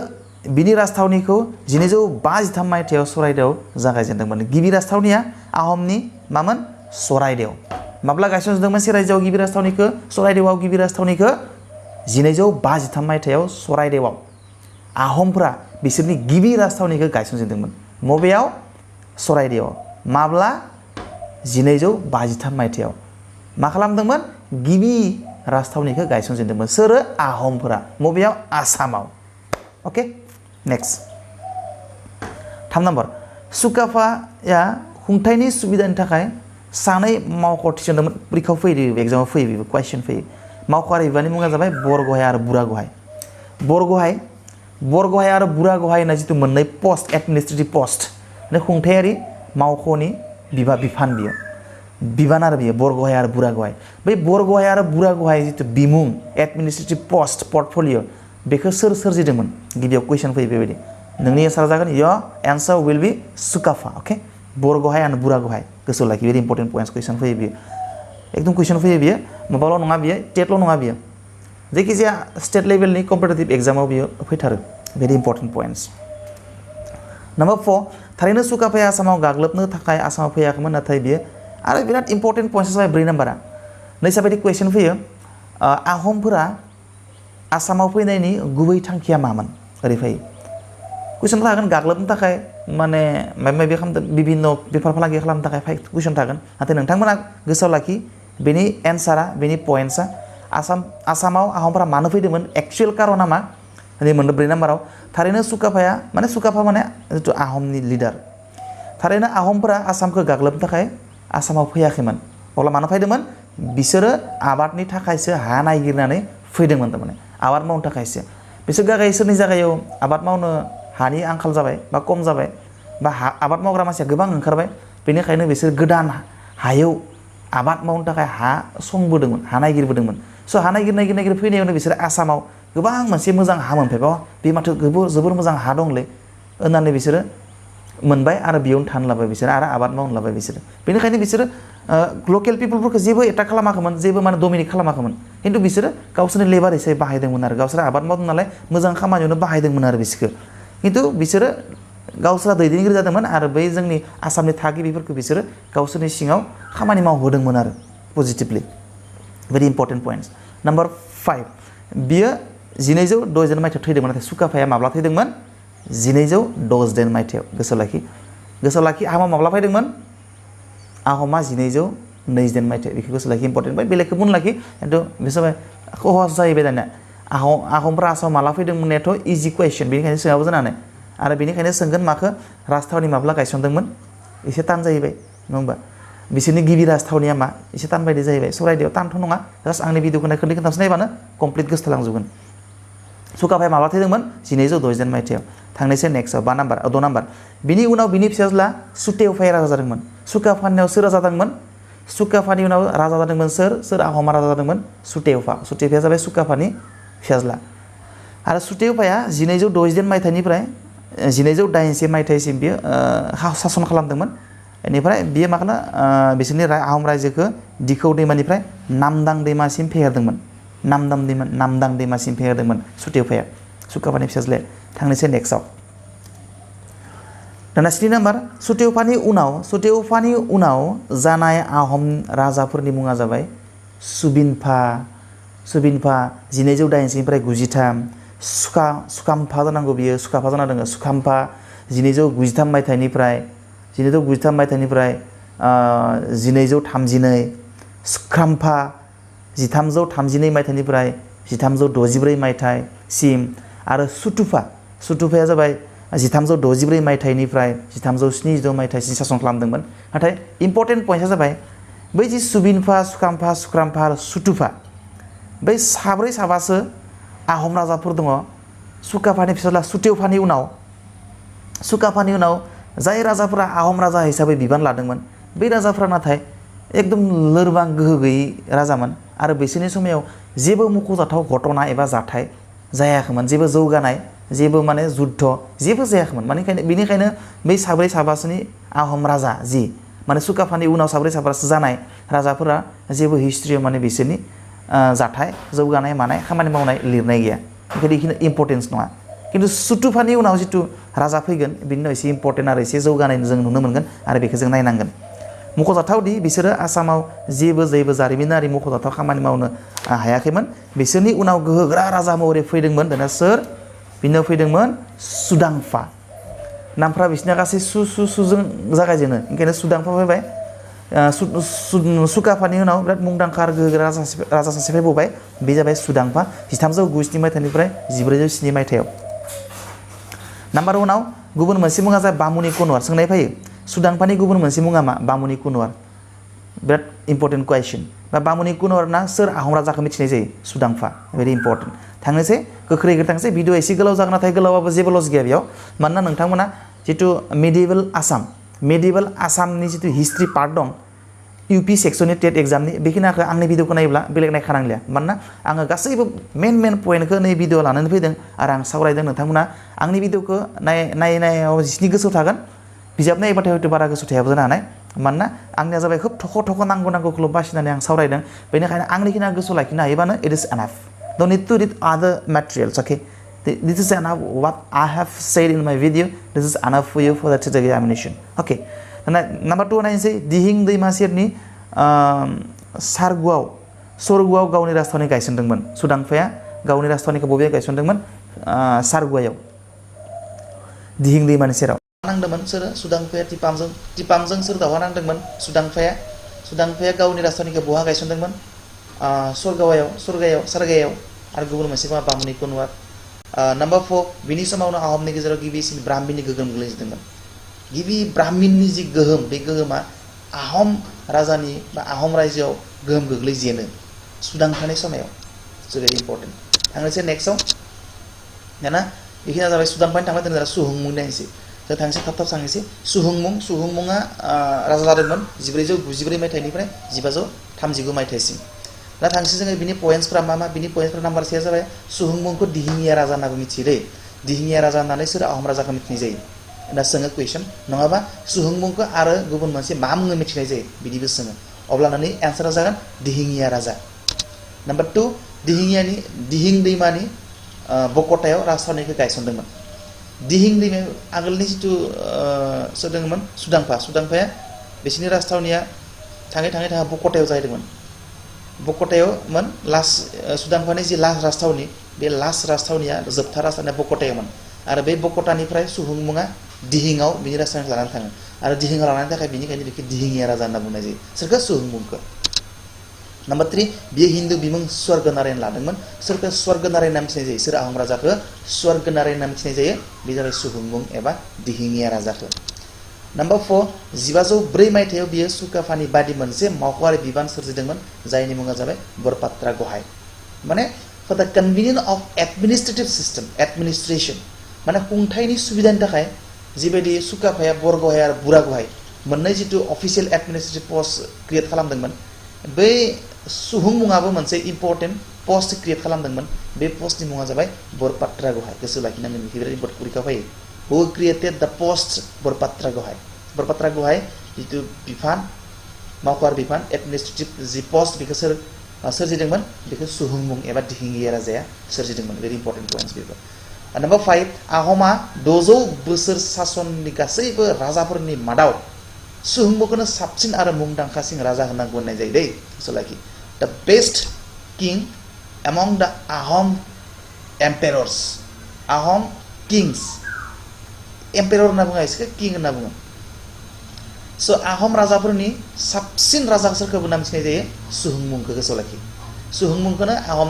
बिनि राजथावनिखौ 1253 मायथाइयाव सराइदेवआव जागायजेनदोंमोन गिबि राजथावनिया आहमनि मामोन सराइदेव माब्ला गायसनजेनदोंमोन सराइदेवआव गिबि राजथावनिखौ सराइदेवआव गिबि राजथावनिखौ 1253 मायथाइयाव सराइदेवआव आहमफोरा बिसोरनि गिबि राजथावनिखौ गायसनजेनदोंमोन मबेयाव सराइदेवआव माब्ला 1253 मायथाइयाव मा खालामदोंमोन गिबि राजथावनिखौ गायसनजेनदोंमोन सोरो आहमफोरा मबेयाव आसामाव ओके नेक्स्ट 3 नम्बर सुकाफाया खुंथायनि सुबिदानि थाखाय सानै मावख' थिसनदोंमोन परीक्षायाव फैयो एग्जामाव फैयो कुइसन फैयो मावख'आरि बिबाननि मुङा जाबाय बरगहाय आरो बुरागहाय बरगहाय आरो बुरागहाय होननाय जिथु मोननै पस्ट एडमिनिस्ट्रेटिभ पस्ट माने खुंथायारि मावख'नि बिबान बियो बिबान आरो बियो बरगहाय आरो बुरागहाय बै बरगहाय आरो बुरागहाय जिथु बिमुं एडमिनिस्ट्रेटिभ पस्ट पर्टफलिय बेखौ सोर सोरजिदोंमोन गिबियाव कुइसन फैयो बेबायदि नोंनि एन्सारा जागोन your answer will be Sukapha okay बरगहाय आरो बुरागहाय गोसोआव लाखि भेरि इम्पर्टेन्ट पइन्ट्स कुइसन फैयो बियो एकदम कुइसन फैयो बियो माबाल' नङा बियो टेटल' नङा बियो जायखिजाया स्टेट लेभेलनि कम्पिटिटिभ एग्जामाव बियो फैथारो भेरि इम्पर्टेन्ट पइन्ट्स नम्बर 4 थारैनो सुकाफाया आसामाव गाग्लोबनो थाखाय आसामाव फैयाखैमोन नाथाय बियो आरो बिराद इम्पर्टेन्ट पइन्ट्स जाबाय 4 नाम्बारा नैसाबायदि कुइसन फैयो आहमफोरा आसामाव फैनायनि गुबै थांखिया मामोन ओरै फैयो कुइसन थागोन गाग्लोबनो थाखाय माने माबा माबि खालामदों बिभिन्न बेफार फालांगि खालामनो थाखाय कुइसन थागोन नाथाय नोंथांमोना गोसोआव लाखि बेनि एन्सारा बेनि पइन्ट्सआ आसामाव आहमफोरा मानो फैदोंमोन एक्चुएल कारना मा नै मोनदों 4 नाम्बाराव थारैनो सुकाफा माने जिथु आहमनि लिडार थारैनो आहमफोरा आसामखौ गाग्लोबनो थाखाय आसामाव फैयाखैमोन अब्ला मानो फैदोंमोन बिसोरो आबादनि थाखायसो हा नागिरनानै फैदोंमोन थारमाने आबाद मावनो थाखायसो बिसोर गासैनि जायगायाव आबाद मावनो हानि आंखाल जाबाय बा खम जाबाय बा आबाद मावग्रा मानसिया गोबां ओंखारबाय बेनिखायनो बिसोर गोदान हायाव आबाद मावनो थाखाय हा संबोदोंमोन हा नागिरबोदोंमोन स' हा नागिर फैनायावनो बिसोर आसामाव गोबां मोनसे मोजां हा मोनफैबाय बे माथो जोबोर मोजां हा दंलै होननानै बिसोरो मोनबाय आरो बेयावनो थानो लाबाय बिसोर आरो आबाद मावनो लाबाय बिसोरो बेनिखायनो बिसोरो लकेल पिपलफोरखौ जेबो एटाक खालामाखैमोन जेबो माने डमिनेट खालामाखैमोन खिन्थु बिसोरो गावसोरनि लेबार हिसाबै बाहायदोंमोन आरो गावसोर आबाद मावदों नालाय मोजां खामानियावनो बाहायदोंमोन आरो बिसोरखौ खिन्थु बिसोरो गावसोरा दैदेनगिरि जादोंमोन आरो बै जोंनि आसामनि थागिबिफोरखौ बिसोरो गावसोरनि सिङाव खामानि मावहोदोंमोन आरो पजिटिभलि भेरि इम्पर्टेन्ट पइन्ट्स नम्बर 5 बियो 1267 मायथाइयाव थैदोंमोन नाथाय सुकाफाया माब्ला थैदोंमोन 1267 मायथाइयाव गोसोआव लाखि आहमा माब्ला फैदोंमोन आहमा 1227 मायथाइ बेखौ गोसोआव लाखि इम्पर्टेन्ट बाय बेलेगखौ बुंनो लाखि खिन्थु बिसोर सहज जाहैबाय दानिया आहमफ्रा आसामाव माला फैदोंमोनथ' इजि कुइसन बेनिखायनो सोङाबो जानानै आरो बेनिखायनो सोंगोन माखो राजथावनि माब्ला गायसनदोंमोन एसे टान जाहैबाय नङा होमबा बिसोरनि गिबि राजथावनिया मा एसे टान बायदि जाहैबाय सराइदेवआव टानथ' नङा जास्ट आंनि भिडिअखौ खोन्दै खोन्थामसो नायबानो कमप्लिट गोसोथालांजोबगोन सुकाफाया माब्ला थैदोंमोन 1267 मायथाइयाव थांनोसै नेक्स्टआव 6 नाम्बार बिनि उनाव बिनि फिसाज्ला सुतेवफाया राजा जादोंमोन सुकाफानियाव सोर राजा जादोंमोन सुकाफानि उनाव राजा जादोंमोन सोर आहमा राजा जादोंमन सुतेवफाया जाबाय सुकाफानि फिसाज्ला आरो सुतेवफाया 1267 मायथाइनिफ्राय 1281 मायथाइसिम बियो सासन खालामदोंमोन बेनिफ्राय बियो मा खालामो बिसोरनि आहम रायजोखौ दिखौ दैमानिफ्राय नामदां दैमासिम फेहेरदोंमोन नामदां दैमासिम फेहेरदोंमोन सुतेवफाया सुकाफानि फिसाज्लाया थांनोसै नेक्स्टआव दाना 7 नाम्बार सुतेवफानि उनाव जानाय आहम राजाफोरनि मुङा जाबाय सुबिनफा 1281 निफ्राय 93 सुकाम्फा जानांगौ बियो सुकाफा जाना दङ सुकाम्फा 1993 मायथाइनिफ्राय 1232 सुख्राम्फा 1332 मायथाइनिफ्राय 1364 मायथाइसिम आरो सुतुफाया जाबाय 1364 मायथाइनिफ्राय 1376 मायथाइसिम सासन खालामदोंमोन। नाथाय इम्पर्टेन्ट पइन्टआ जाबाय बै जि सुबिनफा सुख्राम्फा आरो सुतुफा बै साब्रै साबासो आहम राजाफोर दङ। सुकाफानि फिसाज्ला सुकाफानि उनाव जाय राजाफोरा आहम राजा हिसाबै बिबान लादोंमोन बै राजाफोरा नाथाय एकदम लोरबां गोहो गैयै राजामोन आरो बिसोरनि समायाव जेबो मख'जाथाव घटना एबा जाथाय जायाखैमोन, जेबो जौगानाय, जेबो माने जुद्ध जेबो जायाखैमोन। बेनिखायनो बै साब्रै साबासोनि आहम राजा जि माने सुकाफानि उनाव साब्रै साबासो जानाय राजाफोरा जेबो हिस्ट्रियाव माने बिसोरनि जाथाय जौगानाय मानाय खामानि मावनाय लिरनाय गैया। ओंखायनो बेखिनि इम्पर्टेन्स नङा। खिन्थु सुतुफानि उनाव जिथु राजा फैगोन बिनि उनाव एसे इम्पर्टेन्ट आरो एसे जौगानाय जों नुनो मोनगोन आरो बेखौ जों नायनांगोन। मख'जाथावदि बिसोरो आसामाव जेबो जारिमिनारि मख'जाथाव खामानि मावनो हायाखैमोन। बिसोरनि उनाव गोहोगोरा राजा महरै फैदोंमोन दाना सोर? बिनि उनाव फैदोंमोन सुदांफा। नामफ्रा बिसोरना गासै सुजों जागायजेनो, ओंखायनो सुदांफा फैबाय। सुकाफानि उनाव बिराद मुंदांखा आरो गोहोगोरा राजा सासे फैबावबाय, बे जाबाय सुदांफा 1397 मायथाइनिफ्राय 1407 मायथाइयाव। नाम्बार उनाव गुबुन मोनसे मुङा जाबाय बामुनि कुनवार। सोंनाय फैयो सुदांफानि गुबुन मोनसे मुङा मा? बामुनि कुनवार। बिराद इम्पर्टेन्ट कुवेश्चन। बा बामुनि कुनवारना सोर आहम राजाखौ मिथिनाय जायो? सुदांफा। Very important. थांनोसै गोख्रै थांनोसै। भिडिअ एसे गोलाव जागोन, नाथाय गोलावाबो जेबो लस गैया बेयाव। मानोना नोंथांमोना जिथु मेडिभेल आसामनि जिथु हिस्ट्रि पार्ट दं इउपि सेक्सननि टेट एग्जामनि, बेखिनिखौ आंनि भिडिअखौ नायोब्ला बेलेग नायखानांलिया। मानोना आङो गासैबो मेन पइन्टखौ नै भिडिअ लानानै फैदों आरो आं सावरायदों। नोंथांमोना आंनि भिडिअखौ नायनायाव जिसिनि गोसोआव थागोन, बिजाब नायोबाथाय हयथ' बारा गोसोआव थायाबो जानो हानाय। मानोना आंनिया जाबाय खोब थख' नांगौखौल' बासिनानै आं सावरायदों। बेनिखायनो आंनिखिनिया गोसोआव लाखिनो हायोबानो it is enough. Don't need to read other materials. Okay, this is enough what I have said in my video. This is enough for you for that examination. Okay, number 2 नायनोसै। दिहिं दैमा सेरनि सरगुआव गावनि राजथावनि गायसनदोंमोन। सुदांफाया गावनि राजथावनिखौ बबेयाव गायसनदोंमोन? सारगुवायाव, दिहिं दैमानि सेराव। नांदोंमोन सोरो? सुदांफाया टिपामजों सोर दावहा नांदोंमोन? सुदांफाया गावनि राजथावनिखौ बहा गायसनदोंमोन? सारगायाव आरो गुबुन मोनसे मा? बामुनि कुनवार। नाम्बार 4 बिनि समावनो आहमनि गेजेराव गिबिसिन ब्राह्मिननि गोहोम गोग्लैजेनदोंमोन। गिबि ब्राह्मिननि जि गोहोम, बे गोहोमा आहम राजानि बा आहम रायजोआव गोहोम गोग्लैजेनो सुदांफानि समायाव। It's very important. थांनोसै नेक्स्टआव। दाना बेखिनिया जाबाय सुदांफानि थांबाय। दिनै सुहुंमुं नायनोसै। जों थांनोसै थाब थांनोसै। सुहुंमुङा राजा जादोंमोन 1494 मायथाइनिफ्राय 1539 मायथाइसिम। दा थांनोसै जोङो बिनि पइन्टसफ्रा मा? बिनि पइन्टसफ्रा नाम्बार 1 जाबाय सुहुंमुंखौ दिहिङिया राजा होननाबो मिथियो दै। दिहिङिया राजा होननानै सोर आहम राजाखौ मिथिनाय जायो? दा सोङो कुइसन। नङाबा सुहुंमुंखौ आरो गुबुन मोनसे मा मुङै मिथिनाय जायो बिदिबो सोङो। अब्ला नोंनि एन्सारा जागोन दिहिङिया राजा। नाम्बार 2 दिहिं दैमानि बक'टायाव राजथावनिखौ गायसनदोंमोन। दिहिं दैमायाव आगोलनि जिथु सोर दङमोन? सुदांफाया बिसोरनि राजथावनिया थाङै बक'टायाव जाहैदोंमोन। बक'टायावमोन लास्ट सुदांफानि जि लास्ट राजथावनि, बे लास्ट राजथावनिया जोबथा राजथावनिया बक'टायावमोन। आरो बे बक'टानिफ्राय सुहुंमुङा दिहिङाव बिनि राजथावनिखौ लानानै थाङो आरो दिहिङाव लानायनि थाखाय बेनिखायनो बेखौ दिहिङिया राजा होनना बुंनाय जायो। सोरखौ? सुहुंमुंखौ। नाम्बार 3 बियो हिन्दु बिमुं स्वर्गनारायण लादोंमोन। सोरखौ स्वर्गनारायण होनना मिथिनाय जायो? सोर आहम राजाखौ स्वर्गनारायण होनना मिथिनाय जायो? बे जाबाय सुहुंमुं एबा दिहिङिया राजाखौ। नाम्बार 4 1504 मायथाइयाव बियो सुकाफानि बादि मोनसे मावख'आरि बिबान सोरजिदोंमोन, जायनि मुङा जाबाय बरपात्रा गहाय। माने for the convenience of administrative system administration, माने खुंथायनि सुबिदानि थाखाय जिबायदि सुकाफाया बरगहाय आरो बुरागहाय मोननै जिथु अफिसियेल एडमिनिस्ट्रेटिभ पस्ट क्रिएट खालामदोंमोन, बै सुहुंमुङाबो मोनसे इम्पर्टेन्ट पस्ट क्रिएट खालामदोंमोन। बे पस्टनि मुङा जाबाय बरपात्रा गहाय। गोसो लाखिनांगोन, बेखौ बिराद इम्पर्टेन्ट परीक्षा फैयो। हु क्रिएटेड द पोस्ट बरपात्रा गहाय? बरपात्रा गहाय जिथु बिफान मावख'आरि बिफान एडमिनिस्ट्रेटिभ जि पस्ट बेखौ सोरजिदोंमोन? बेखौ सुहुंमुं एबा दिहिङिया राजाया सोरजिदोंमोन। भेरि इम्पर्टेन्ट पइन्टस बेफोर। नाम्बार 5 आहमा 600 बोसोर सासननि गासैबो राजाफोरनि मादाव सुहुंमुंखौनो साबसिन आरो मुंदांखासिन राजा होनना गनायनाय जायो दै। गोसोआव लाखि। द बेस्ट किं एमंग द आहम एम्पेरर्स, आहम किंस एम्पेरर होनना बुङा इसोरखो किं होनना बुङो स आहम राजाफोरनि साबसिन राजा सोरखौ होनना मिथिनाय जायो सुहुंमुंखौ गोसोआव लाखि सुहुंमुंखौनो आहम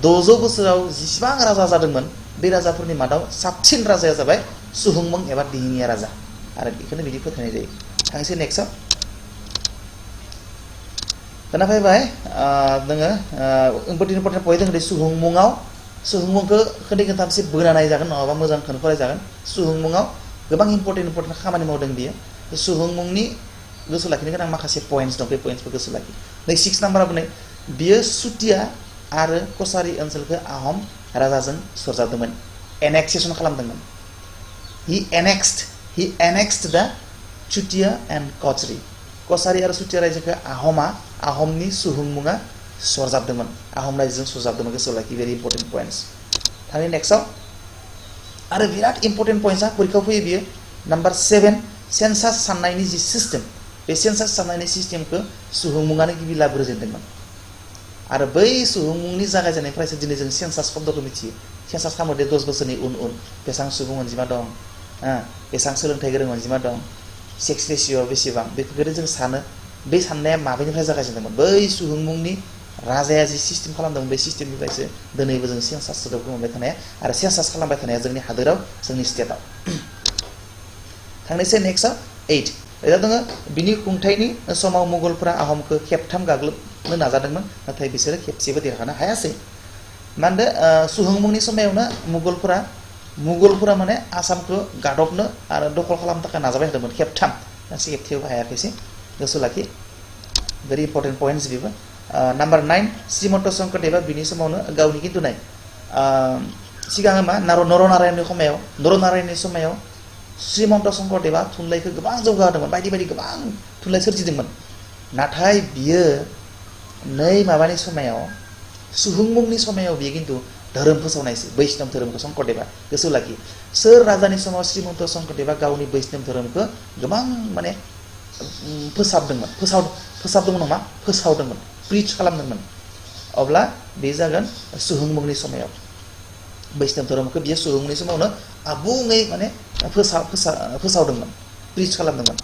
600 बोसोराव जिसिबां राजा जादोंमोन बे राजाफोरनि मादाव साबसिन राजाया जाबाय सुहुंमुं एबा दिहिङिया राजा आरो बेखौनो बिदि फोथायनाय जायो थांसै नेक्स्टआव खोनाफैबाय नोङो इम्परटेन्ट पइन्ट दङ सुहुंमुङाव सुहुंमुंखौ खोननै खोनथामसो बोना नायजागोन नङाबा मोजांखौनो फरायजागोन सुहुंमुङाव गोबां इम्परटेन्ट खामानि मावदों बियो सुहुंमुंनि गोसो लाखिनो गोनां माखासे पइन्ट्स दं बे पइन्ट्सखौ गोसो लाखि नै 6 नाम्बाराव बुंनाय बियो सुतिया आरो कछारी ओनसोलखौ आहम राजाजों सरजाबदोंमोन एनेक्सेसन खालामदोंमोन he annexed the Chutia and Kachary Kachari आरो सुतिया रायजोखौ आहमनि सुहुंमुङा सरजाबदोंमोन आहम रायजोजों सरजाबदोंमोन गोसोआव लाखि भेरि इम्परटेन्ट पइन्ट्स थांनि नेक्स्टआव आरो बिराद इम्परटेन्ट पइन्ट्सआ परीक्षायाव फैयो बियो नाम्बार 7 सेन्सास साननायनि जि सिस्टेम बे सेन्सास साननायनि सिस्टेमखौ सुहुंमुङानो गिबि लाबोजेनदोंमोन आरो बै सुहुंमुंनि जागायजेननायनिफ्रायसो दिनै जों सेन्सास शब्दखौ मिथियो सेन्सास खालामो 10 बोसोरनि उन बेसेबां सुबुं अनजिमा दं बेसेबां सोलोंथाइ गोरों अनजिमा दं सेक्स रेशिअ बेसेबां बेफोरखौ जों सानो बे साननाया माबेनिफ्राय जागायजेनदोंमोन बै सुहुंमुंनि राजाया जि सिस्टेम खालामदोंमोन बे सिस्टेमनिफ्रायसो दिनैबो जों सेन्सास सोदोबखौ मोनबाय थानाया आरो सेन्सास खालामबाय थानाया जोंनि हादोराव जोंनि स्टेटआव थांनोसै नेक्स्टआव 8 दा दङ बिनि खुंथायनि समाव मुगलफोरा आहमखौ खेबथाम गाग्लोबनो नाजादोंमोन नाथाय बिसोरो खेबसेबो देरहानो हायासै मानोना सुहुंमुंनि समायावनो मुगलफोरा माने आसामखौ गादबनो आरो दखल खालामनो थाखाय नाजाबाय थादोंमोन खेबथाम नाथाय खेबसेबो हायाखैसै गोसो लाखि भेरि इम्परटेन्ट पइन्ट्स बेबो नाम्बार 9 श्रीमन्त शंकरदेवा बिनि समावनो गावनि खिन्थु नाय सिगां मा नरनारायणनि समायाव श्रीमन्त शंकरदेवा थुनलाइखौ गोबां जौगाहोदोंमोन बायदि बायदि गोबां थुनलाइ सोरजिदोंमोन नाथाय बियो नै माबानि समायाव सुहुंमुंनि समायाव बियो खिन्थु धोरोम फोसावनायसै बैष्णव धोरोमखौ शंकरदेवा गोसो लाखि सोर राजानि समाव श्रीमन्त शंकरदेवा गावनि बैष्णव धोरोमखौ गोबां माने फोसावदोंमोन प्रिच खालामदोंमोन अब्ला बे जागोन सुहुंमुंनि समायाव बैष्णव धोरोमखौ बियो सुहुंमुंनि समावनो आबुङै माने फोसावदोंमोन प्रिच खालामदोंमोन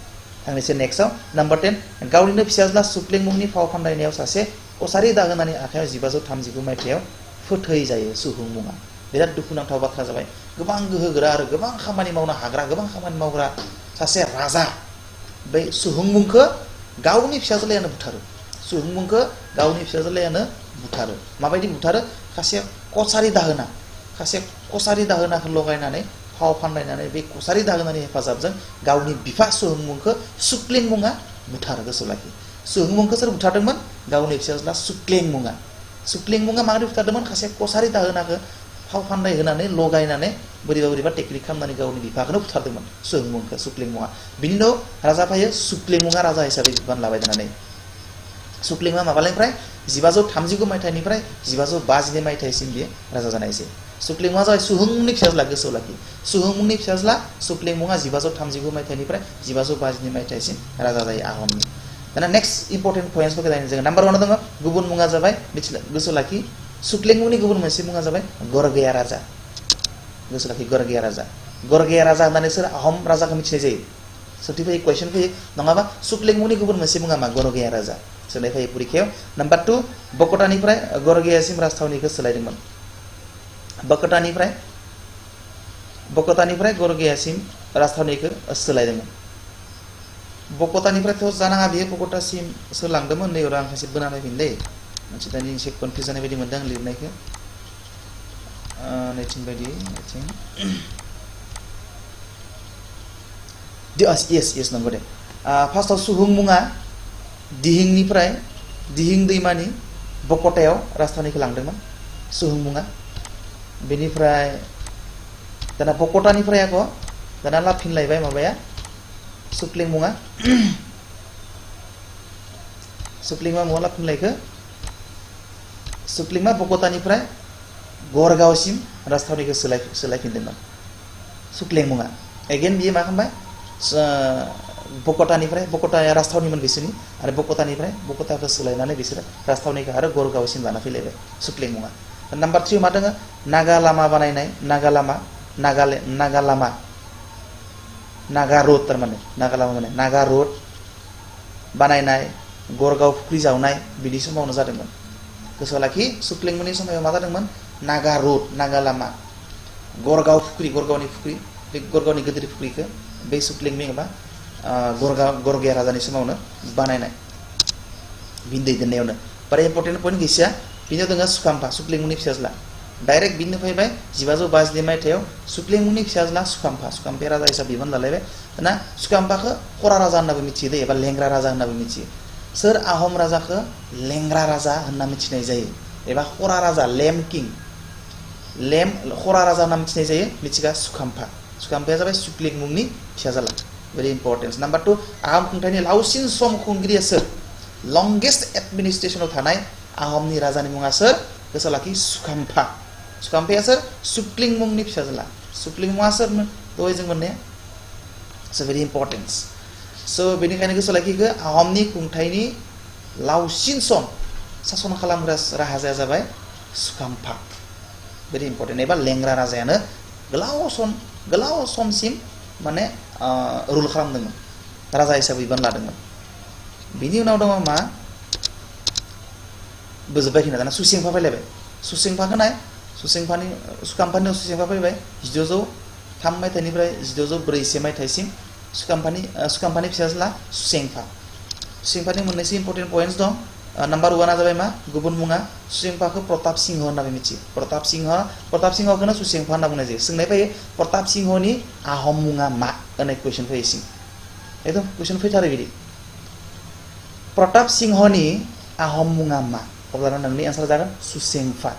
थांनोसै नेक्स्टआव नाम्बार 10 गावनिनो फिसाज्ला सुक्लेंमुंनि फाव फान्दायनायाव सासे कछारी दाहोनानि आखायाव 1539 मायथाइयाव फोथैजायो सुहुंमुङा बिराद दुखुनांथाव बाथ्रा जाबाय गोबां गोहोगोरा आरो गोबां खामानि मावनो हाग्रा गोबां खामानि मावग्रा सासे राजा बै सुहुंमुंखौ गावनि फिसाज्लायानो बुथारो माबायदि बुथारो खासे कछारी दाहोनाखौ लगायनानै फाव फान्दायनानै बे कछारी दाहोनानि हेफाजाबजों गावनि बिफा सुहुंमुंखौ सुक्लेंमुङा बुथारो गोसो लाखि सुहुंमुंखौ सोर बुथारदोंमोन गावनि फिसाज्ला सुक्लेंमुङा माबोरै बुथारदोंमोन खासे कछारी दाहोनाखौ फाव फान्दाय होनानै लगायनानै बोरैबा टेकनिक खालामनानै गावनि बिफाखौनो बुथारदोंमोन सुक्लेंमुङा बिनि उनाव राजा फैयो सुक्लेंमुङा राजा हिसाबै बिबान लाबाय थानानै सुक्लेंमुङा माबानिफ्राय 1539 मायथाइनिफ्राय 1552 मायथाइसिम बियो राजा जानायसै सुक्लेंमुङा जाबाय सुहुंमुंनि फिसाज्ला गोसोआव लाखि सुहुंमुंनि फिसाज्ला सुक्लेंमुङा 1539 मायथाइनिफ्राय 1552 मायथाइसिम राजा जायो आहमनि दाना नेक्स्ट इम्परटेन्ट पइन्ट्सफोरखौ नायनो जोङो नाम्बार 1 दङ गुबुन मुङा जाबाय गोसोआव लाखि सुक्लेंमुंनि गुबुन मोनसे मुङा जाबाय गरगया राजा गोसोआव लाखि गरगया राजा होननानै सोर आहम राजाखौ मिथिनाय जायो सोंथि फैयो कुइसन फैयो नङाबा सुक्लेंमुंनि गुबुन मोनसे मुङा मा गरगया राजा सोंनाय फैयो परीक्षायाव नाम्बार 2 बकटानिफ्राय गरगयासिम राजथावनिखौ सोलायदोंमोन बकटानिफ्राय गरगयासिम राजथावनिखौ सोलायदोंमोन बकटानिफ्रायथ' जानाङा बियो बकटासिम सोलांदोंमोन नै आं खायसे बोना नायफिनदे मोनसे दानि एसे कनफिउज जानाय बायदि मोनदों आं लिरनायखौ नैथिं यस नंगौ दे फार्स्टआव सुहुंमुङा दिहिं दैमानि बकटायाव राजथावनिखौ लांदोंमोन सुहुंमुङा बेनिफ्राय दाना बकटानिफ्राय दाना लाफिनलायबाय माबाया सुक्लेंमुङा मुङा लाफिनलायखो सुक्लेंमा बकटानिफ्राय गरगावसिम राजथावनिखौ सोलायफिनदोंमोन सुक्लेंमुङा एगेन बियो मा खालामबाय बकटाया राजथावनिमोन बिसोरनि आरो बकटाखौ सोलायनानै बिसोरो राजथावनिखौ आरो गरगावसिम लाना फैलायबाय सुक्लेंमुङा नाम्बार 3 मा दङ नागा लामा बानायनाय नागा लामा नागा रोड थारमाने नागा लामा माने नागा रोड बानायनाय गरगाव फुख्रि जावनाय बिदि समावनो जादोंमोन गोसोआव लाखि सुक्लेंमुंनि समाव मा जादोंमोन नागा रोड नागा लामा गरगाव फुख्रि गरगावनि फुख्रि बे गरगावनि गिदिर फुख्रिखौ बे सुक्लेंमुं एबा गरगिया राजानि समावनो बानायनाय बिनि दैदेननायावनो बारा इम्पर्टेन्ट पइन्ट गैया बिनियाव दङ सुकाम्फा सुक्लेंमुंनि फिसाज्ला डाइरेक्ट बिनो फैबाय 1552 मायथाइयाव सुक्लेंमुंनि फिसाज्ला सुकाम्फा राजा हिसाबै बिबान लालायबाय दाना सुकाम्फाखौ खरा राजा होननाबो मिथियो दे एबा लेंग्रा राजा होननाबो मिथियो सोर आहम राजाखौ लेंग्रा राजा होनना मिथिनाय जायो एबा खरा राजा लेम किं लेम खरा राजा होनना मिथिनाय जायो मिथिगा सुकाम्फाया जाबाय सुक्लेंमुंनि फिसाज्ला very important number 2 आहम खुंथायनि लावसिन सम खुंगिरिया सोर longest administration of थानाय आहमनि राजानि मुङा सोर गोसोआव लाखि सुकाम्फाया सोर सुक्लेंमुंनि फिसाज्ला सुक्लेंमुङा सोरमोन दहाय जों मोननाया so very important so बेनिखायनो गोसोआव लाखिखो आहमनि खुंथायनि लावसिन सम सासन खालामग्रा राजाया जाबाय सुकाम्फा very important एबा लेंग्रा राजायानो गोलाव समसिम माने रुल खालामदोंमोन राजा हिसाबै बिबान लादोंमोन बिनि उनाव दङ मा बोजोबबाय खिना दाना सुसेंफा फैलायबाय सुसेंफाखौ नाय सुकाम्फानि सुसेंफा फैबाय 1603 मायथाइनिफ्राय 1641 मायथाइसिम सुकाम्फानि फिसाज्ला सुसेंफानि मोननैसो इम्पर्टेन्ट पइन्ट्स दं नाम्बार 1 आ जाबाय मा गुबुन मुङा सुसेंफाखौ प्रताप सिंह होननानै मिथियो प्रताप सिंहखौनो सुसेंफा होनना बुंनाय जायो सोंनाय फैयो प्रताप सिंहनि आहम मुङा मा होननाय कुइसन फैयो सिं एकदम कुइसन फैथारो बिदि प्रताप सिंहनि आहम मुङा मा अब्ला नोंनि आन्सार जागोन सुसेंफा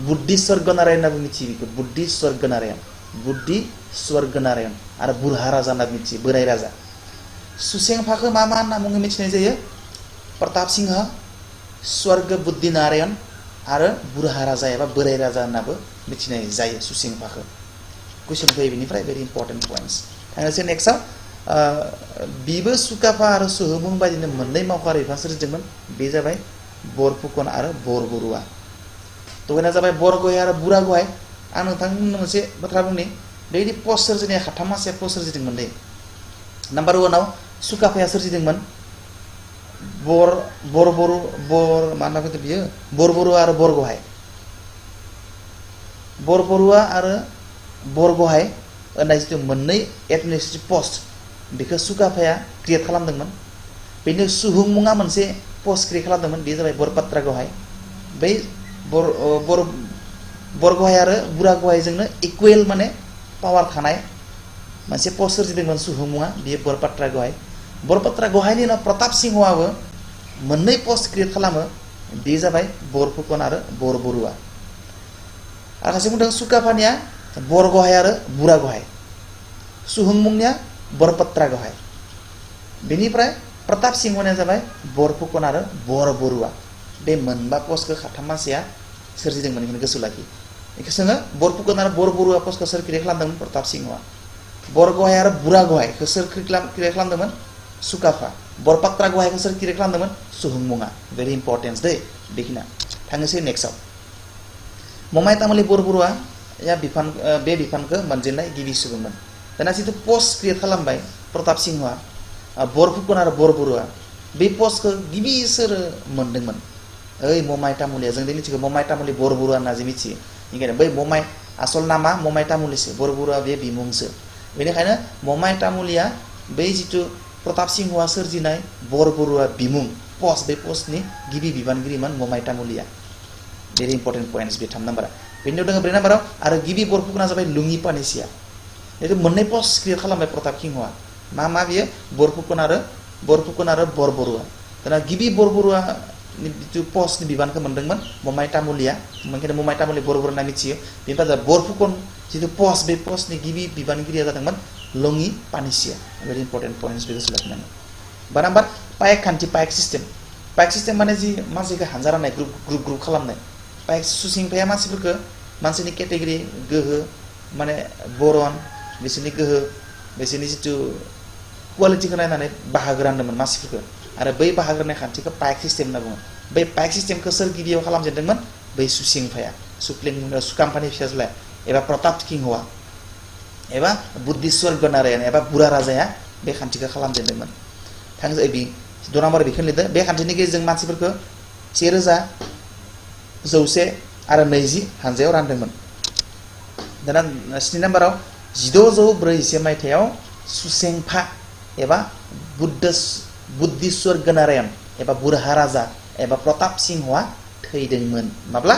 बुद्धि स्वर्गनारायण होनना मिथियो बेखौ बुद्धि स्वर्गनारायण आरो बुरहा राजा होनना मिथियो बोराय राजा सुसेंफाखौ मा होनना मुङै मिथिनाय जायो प्रताप सिंह स्वर्ग बुद्धि नारायण आरो बुरहा राजा एबा बोराय राजा होननाबो मिथिनाय जायो सुसेंफाखौ कुइसन फैयो बिनिफ्राय भेरि इम्पर्टेन्ट पइन्ट्स थांनोसै नेक्स्टआव बिबो सुकाफा आरो सुहुमुं बायदिनो मोननै मावखारि बिफान सोरजिदोंमोन बे जाबाय बरफुकन आरो बरबरुवा दहायना जाबाय बरगहाय आरो बुरागहाय आं नोंथांमोननो मोनसे बाथ्रा बुंनि बेबायदि पस्ट सोरजिनाया खाथाम मानसिया पस्ट सोरजिदोंमोन दे नाम्बार 1 आव सुकाफाया सोरजिदोंमोन बरबरुवा आरो बरगहाय होननाय जिथु मोननै एडमिनिस्ट्रेटिभ पोस्ट बेखौ सुकाफाया क्रिएट खालामदोंमोन बेनि सुहुंमुङा मोनसे पोस्ट क्रिएट खालामदोंमन बे जाबाय बरपात्रा गहाय बै बरगहाय आरो बुरागहायजोंनो इकुवेल माने पावार थानाय मोनसे पोस्ट सोरजिदोंमोन सुहुंमुङा बेयो बरपात्रा गहायनि उनाव प्रताप सिंहआबो मोननै पोस्ट क्रिएट खालामो बे जाबाय बरफुकन आरो बरबरुवा आरो खायसे बुंदों सुकाफानिया बरगहाय आरो बुरागहाय सुहुंमुंनिया बरपात्रा गहाय बेनिफ्राय प्रताप सिंहनिया जाबाय बरफुकन आरो बरबरुवा बे मोनबा पोस्टखौ खाथाम मानसिया सोरजिदोंमोन बेखौ गोसोआव लाखि बेखौ जोङो बरफुकन आरो बरबरुवा पोस्टखौ सोर क्रिएट खालामदोंमोन प्रताप सिंहआ बरगहाय आरो बुरागहायखौ सोर क्रिएट खालामदोंमोन सुकाफा बरपात्रा गहायखौ सोर क्रिएट खालामदोंमोन सुहुंमुङा भेरि इम्पर्टेन्स दे बेखिना थांनोसै नेक्स्टआव ममाय तामुली बरबरुवा बे बिफानखौ मोनजेननाय गिबि सुबुंमोन दाना जिथु पोस्ट क्रिएट खालामबाय प्रताप सिंहआ बरफुकन आरो बरबरुवा बे पोस्टखौ गिबि सोर मोनदोंमोन ओइ ममाय तामुलिया जों मिथिगौ ममाय तामुली बरबरुवा होनना जे मिथियो बेनिखायनो बै ममाय आसल नामा ममाय तामुलिसो बरबरुवा बे बिमुंसो बेनिखायनो ममाय तामुलिया बै जिथु प्रताप सिंहआ सोरजिनाय बरबरुवा बिमुं पोस्ट बे पोस्टनि गिबि बिबानगिरिमोन ममाय तामुलिया भेरि इम्पर्टेन्ट पइन्ट्स बे 3 नाम्बारा बेनि उनाव दङ 4 नाम्बाराव आरो गिबि बरफुकना जाबाय लुङि पानिसिया बेखौ मोननै पोस्ट क्रिएट खालामबाय प्रताप सिंहआ मा बियो बरफुकन आरो बरबरुवा दाना गिबि बरबरुवा जिथु पोस्टनि बिबानखौ मोनदोंमोन ममाय तामुलिया ओंखायनो ममाय तामुली बरबरुवा होनना मिथियो बेनिफ्राय बरफुकन जिथु पोस्ट बे पोस्टनि गिबि बिबानगिरिया जादोंमोन लुङि पानिसिया भेरि इम्पर्टेन्ट पइन्ट्स बेखौ सोलायनानै 2 नाम्बार पाइक खान्थि पाइक सिस्टेम माने जि मानसिखौ हानजा राननाय ग्रुप खालामनाय पाइक सुसिंफाया मानसिनि केटेगरि गोहो माने बरन बिसोरनि गोहो बिसोरनि जिथु क्वालिटिखौ नायनानै बाहागो रानदोंमोन मानसिफोरखौ आरो बै बाहागो राननाय खान्थिखौ पाइक सिस्टेम होनना बुङो बै पाइक सिस्टेमखौ सोर गिबियाव खालामजेनदोंमोन बै सुसिंफाया सुकाम्फानि फिसाज्ला एबा प्रताप सिंहआ एबा बुद्धिस्वर गनारायन एबा बुरा राजाया बे खान्थिखौ खालामजेनदोंमोन थांसै बि 6 नाम्बार बेखौ लिरदो बे खान्थिनि गेजेरजों मानसिफोरखौ 1000 आरो 20 हानजायाव रानदोंमोन दाना 7 नाम्बाराव 1641 मायथाइयाव सुसेंफा एबा बुद्धिस्वर गनारायन एबा बुरहा राजा एबा प्रताप सिंहआ थैदोंमोन माब्ला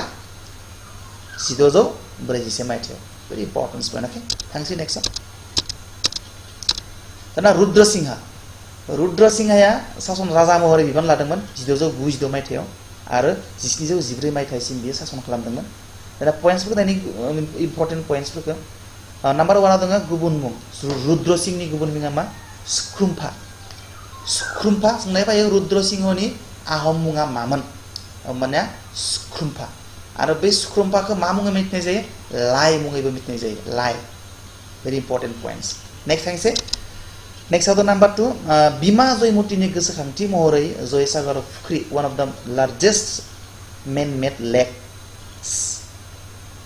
1641 मायथाइयाव very important point okay थांसै नेक्स्ट दाना रुद्रसिंहया सासन राजा महरै बिबान लादोंमोन 1692 मायथाइयाव आरो 1714 मायथाइसिम बियो सासन खालामदोंमोन दाना पॉइंट्सफोरखौ नायनि इम्पोर्टेन्ट पॉइंट्सफोरखौ नाम्बार 1 आव दङ गुबुन मुं रुद्रसिंहनि गुबुन मुङा मा सुख्रुम्फा सोंनाय फैयो रुद्रसिंहनि आहम मुङा मामोन माने सुख्रुम्फा आरो बे सुख्रुम्फाखौ मा मुङै मिथिनाय जायो लाइ मुङैबो मिथिनाय जायो लाइ very important points next थांसै नेक्स्ट आव नाम्बार 2 बिमा जयमतीनि गोसोखांथि महरै जयसागर फुख्रि one of the largest man made lakes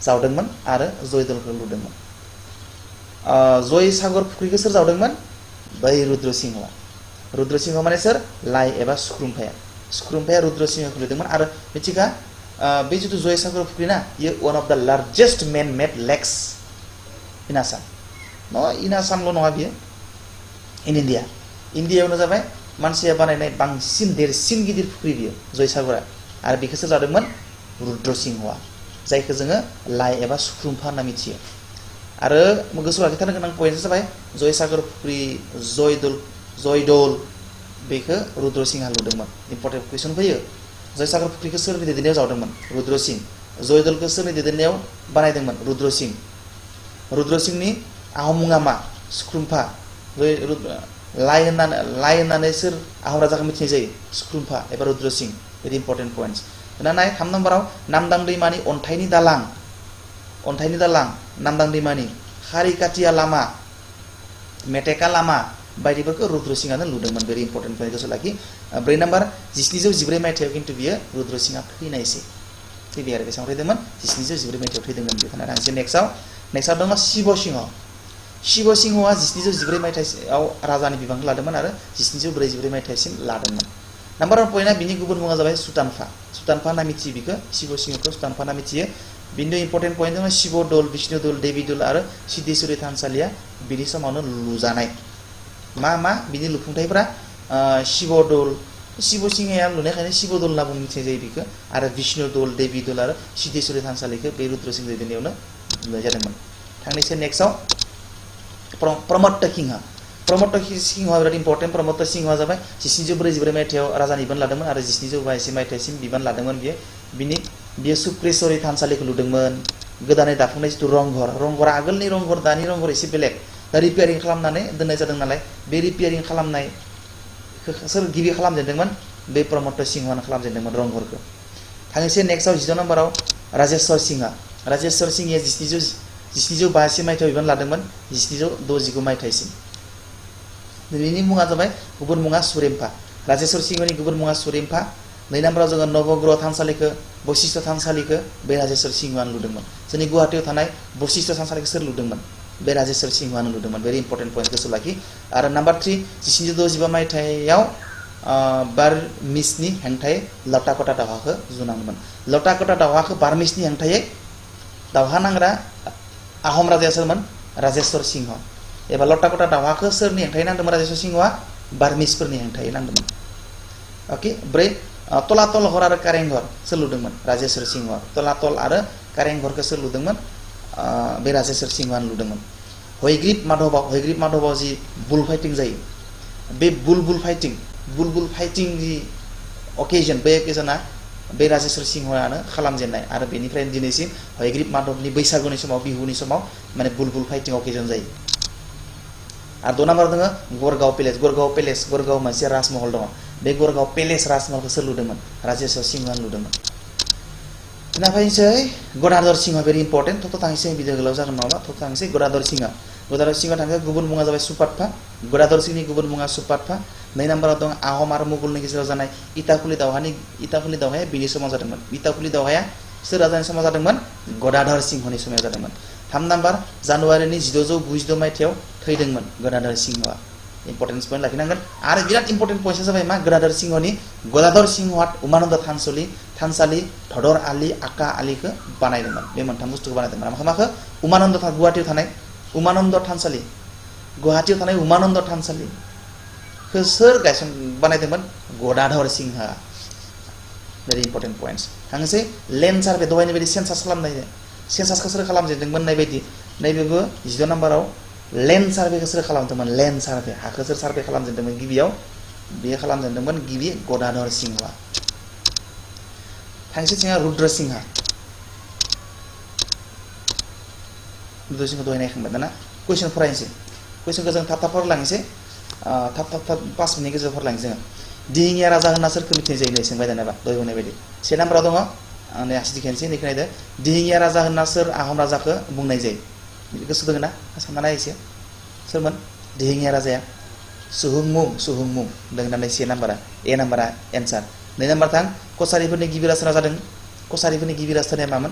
जावदोंमोन आरो जयदलखौ लुदोंमन जयसागर फुख्रिखौ सोर जावदोंमोन बै रुद्रसिंह माने सोर लाइ एबा सुख्रुम्फाया रुद्रसिंहखौ लुदोंमोन आरो मिथिखा बे जितु जयसागर फुख्रि ना ये one of the largest man made lakes in Assam in Assam ल नङा बियो in India इन्डियायावनो जाबाय मानसिया बानायनाय बांसिन देरसिन गिदिर फुख्रि बियो जयसागरा आरो बेखौ सोर जादोंमोन रुद्रसिंहआ जायखौ जोङो लाइ एबा सुख्रुम्फा होनना मिथियो आरो गोसोआव लाखिथारनो गोनां पॉइन्टआ जाबाय जयसागर फुख्रि जयदल बेखौ रुद्रसिंहआ लुदोंमोन इम्पोर्टेन्ट क्वेश्चन फैयो जयसागर फुख्रिखौ सोरनि दैदेननायाव जावदोंमोन रुद्रसिंह जयदलखौ सोरनि दैदेननायाव बानायदोंमोन रुद्रसिंहनि आहम मुङा मा सुख्रुम्फा लाइ होननानै सोर आहम राजाखौ मिथिनाय जायो सुख्रुम्फा एबा रुद्रसिंह very important points दाना नाय 3 नाम्बाराव नामदां दैमानि अन्थाइनि दालां नामदां दैमानि खारिकाटिया लामा मेटेका लामा बायदिफोरखौ रुद्रसिंहआनो लुदोंमन very important point गोसोआव लाखि 4 नाम्बार 1714 मायथाइयाव खिन्थु बियो रुद्रसिंहआ थैनायसै थैबाय आरो बेसेबां थैदोंमोन 1714 मायथाइयाव थैदोंमोन बेखौनो आंसे नेक्स्टआव दङ शिवसिंहआ 1714 मायथाइयाव राजानि बिबानखौ लादोंमोन आरो 1744 मायथाइसिम लादोंमन नाम्बार 1 पॉइंटआ बिनि गुबुन मुङा जाबाय सुतानफा होनना मिथियो बिखौ शिवसिंहखौ सुतानफा होनना मिथियो बिनि इम्पोर्टेन्ट पॉइंट दङ शिवदल विष्णुदल देवीदल आरो सिद्धेश्वरी थानसालिया बिनि समावनो लुजानाय मा बिनि लुफुंथायफोरा शिवसिंहया लुनायखायनो शिवदल होनना मिथिनाय जायो बिखौ आरो विष्णुदल देवीदल आरो सिद्धेश्वरी थानसालिखौ बे रुद्रसिंह दैदेननायावनो लुनाय जादोंमोन थांनोसै नेक्स्टआव प्रमत्त सिंहआ बिराद इम्पोर्टेन्ट प्रमत्त सिंहआ जाबाय 1744 मायथाइयाव राजानि बिबान लादोंमोन आरो 1782 मायथाइसिम बिबान लादोंमोन बियो सुक्रेश्वरी थानसालिखौ लुदोंमोन गोदानै दाफुंनाय जितु रंघर आगोलनि रंघर दानि रंघर एसे बेलेग रिपेयारिं खालामनानै दोननाय जादों नालाय बे रिपेयारिं खालामनाय सोर गिबि खालामजेनदोंमोन बे प्रमत्त सिंहआनो खालामजेनदोंमन रंघरखौ थांनोसै नेक्स्टआव 16 नाम्बाराव राजेश्वर सिंहआ 1782 मायथाइयाव बिबान लादोंमोन 1769 मायथाइसिम बिनि मुङा जाबाय गुबुन मुङा सुरेम्फा राजेश्वर सिंहनि गुबुन मुङा सुरेम्फा 2 नाम्बाराव जोङो नवग्रह थानसालिखौ बशिष्ठ थानसालिखौ बे राजेश्वर सिंहआनो लुदोंमन जोंनि गुवाहाटीयाव थानाय बशिष्ठ थानसालिखौ सोर लुदोंमन बे राजेश्वर सिंहआनो लुदोंमन very important point गोसोआव लाखि आरो नाम्बार 3 1765 मायथाइयाव बार्मिसनि हेंथायै लटाकटा दावहाखौ जुनांदोंमोन लटाकटा दावहाखौ बार्मिसनि हेंथायै दावहा नांग्रा आहम राजाया सोरमोन राजेश्वर सिंह एबा लटाकटा दावहाखौ सोरनि हेंथायै नांदोंमोन राजेश्वर सिंहआ बार्मिसफोरनि हेंथायै नांदोंमन ओके 4 तलातल हर आरो कारेंघर सोर लुदोंमन राजेश्वर सिंहआ तलातल आरो कारेंघरखौ सोर लुदोंमन बे राजेश्वर सिंहआनो लुदोंमन हयग्रीब माधवआव जि बुल फाइटिं जायो बे बुल फाइटिं जि अकेजन बे अकेजना बे राजेश्वर सिंहआनो खालामजेननाय आरो बेनिफ्राय दिनैसिम हयग्रीब माधवनि बैसागुनि समाव बिहुनि समाव माने बुल फाइटिं अकेजन जायो आरो 2 नाम्बार दङ गरगाव मोनसे राजमहल दङ बे गरगाव पेलेस राजमहलखौ सोर लुदोंमन राजेश्वर सिंहआनो लुदोंमन ना फैनोसै गदाधर सिंह very important थथ थांसै भिडिअ गोलाव जागोन नङाबा थथ थांसै गदाधर सिंह थांसै गुबुन मुङा जाबाय सुपातफा गदाधर सिंहनि गुबुन मुङा सुपातफा 2 नाम्बाराव दं आहम आरो मुगलनि गेजेराव जानाय इटाखुलि दावहाया बिनि समाव जादोंमोन इटाखुलि दावहाया सोर राजानि समाव जादोंमन गदाधर सिंहनि समाव जादोंमन 3 नाम्बार जानुवारिनि 1692 मायथाइयाव थैदोंमोन गदाधर सिंहआ इम्पर्टेन्स पॉइंट लाखिनांगोन आरो बिराद इम्पर्टेन्ट पॉइंट्स जाबाय मा गदाधर सिंहनि गदाधर सिंहआ उमानन्द थानसालि धदर आली आका आलीखौ बानायदोंमोन बे मोनथाम बुस्थुखौ बानायदोंमोन माखो उमानन्द गुवाहाटीयाव थानाय उमानन्द थानसालि गुवाहाटीयाव थानाय उमानन्द थानसालिखौ सोर बानायदोंमोन गदाधर सिंहआ very important points थांनोसै लेन्ड सार्भे दहायनि बायदि सेन्सास खालामनाय सेन्सासखौ सोर खालामजेनदोंमोन नाय बायदि नैबेबो 14 नाम्बाराव लेन्ड सार्भेखौ सोर खालामदोंमोन लेन्ड सार्भे हाखौ सोर सार्भे खालामजेनदोंमोन गिबियाव बेयो खालामजेनदोंमोन गिबि गदाधर सिंहआ थांनोसै सिंहा रुद्र सिंहा दहाय नायखांबाय दाना कुइसन फरायनोसै कुइसनखौ जों थाब फरायलांनोसै थाब 5 मिनिट गेजेराव फरायलांनोसै जोङो दिहिङिया राजा होनना सोरखौ मिथिनाय जायो सोंबाय दानोबा दहाय बुंनाय बायदि 1 नाम्बाराव दङ आं आसि दिखायनोसै निखौ नायदो दिहिङिया राजा होनना सोर आहम राजाखौ बुंनाय जायो गोसो दङ ना सानना नाय एसे सोरमोन दिहिङिया राजाया सुहुंमुं दोंनानै 1 नाम्बारा ए नाम्बारा एन्सार 2 नाम्बार थां कछारीफोरनि गिबि राजथाना जादों कछारीफोरनि गिबि राजथानाया मामोन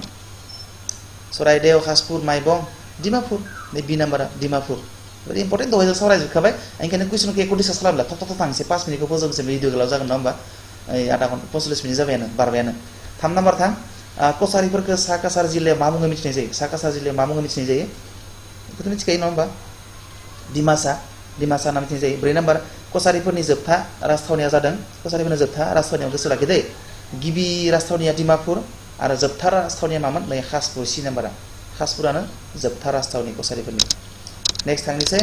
सराइदेव खासपुर माइबं डिमापुर नै बि नाम्बारा डिमापुर very important दहाय जों सावरायजोबखाबाय ओंखायनो कुइसनखौ एख' डिसकास खालामला थाब थांसै 5 मिनिटखौ फोजोबनोसै भिडिअ गोलाव जागोन ना होमबा आधा घन्टा 45 मिनिट जाबायानो बारबायानो 3 नाम्बार थां कछारीफोरखौ सा काछार जिल्लायाव मा मुङै मिथिनाय जायो सा काछार जिल्लायाव मा मुङै मिथिनाय जायो बेखौथ' मिथिखायो नङा होमबा डिमासा होनना मिथिनाय जायो 4 नाम्बार कछारीफोरनि जोबथा राजथावनिया जादों कछारीफोरनि जोबथा राजथावनियाव गोसो लाखि दै गिबि राजथावनिया डिमापुर आरो जोबथा राजथावनिया मामोन नै खासपुर 4 नाम्बारा खासपुरानो जोबथा राजथावनि कछारीफोरनि नेक्स्ट थांनोसै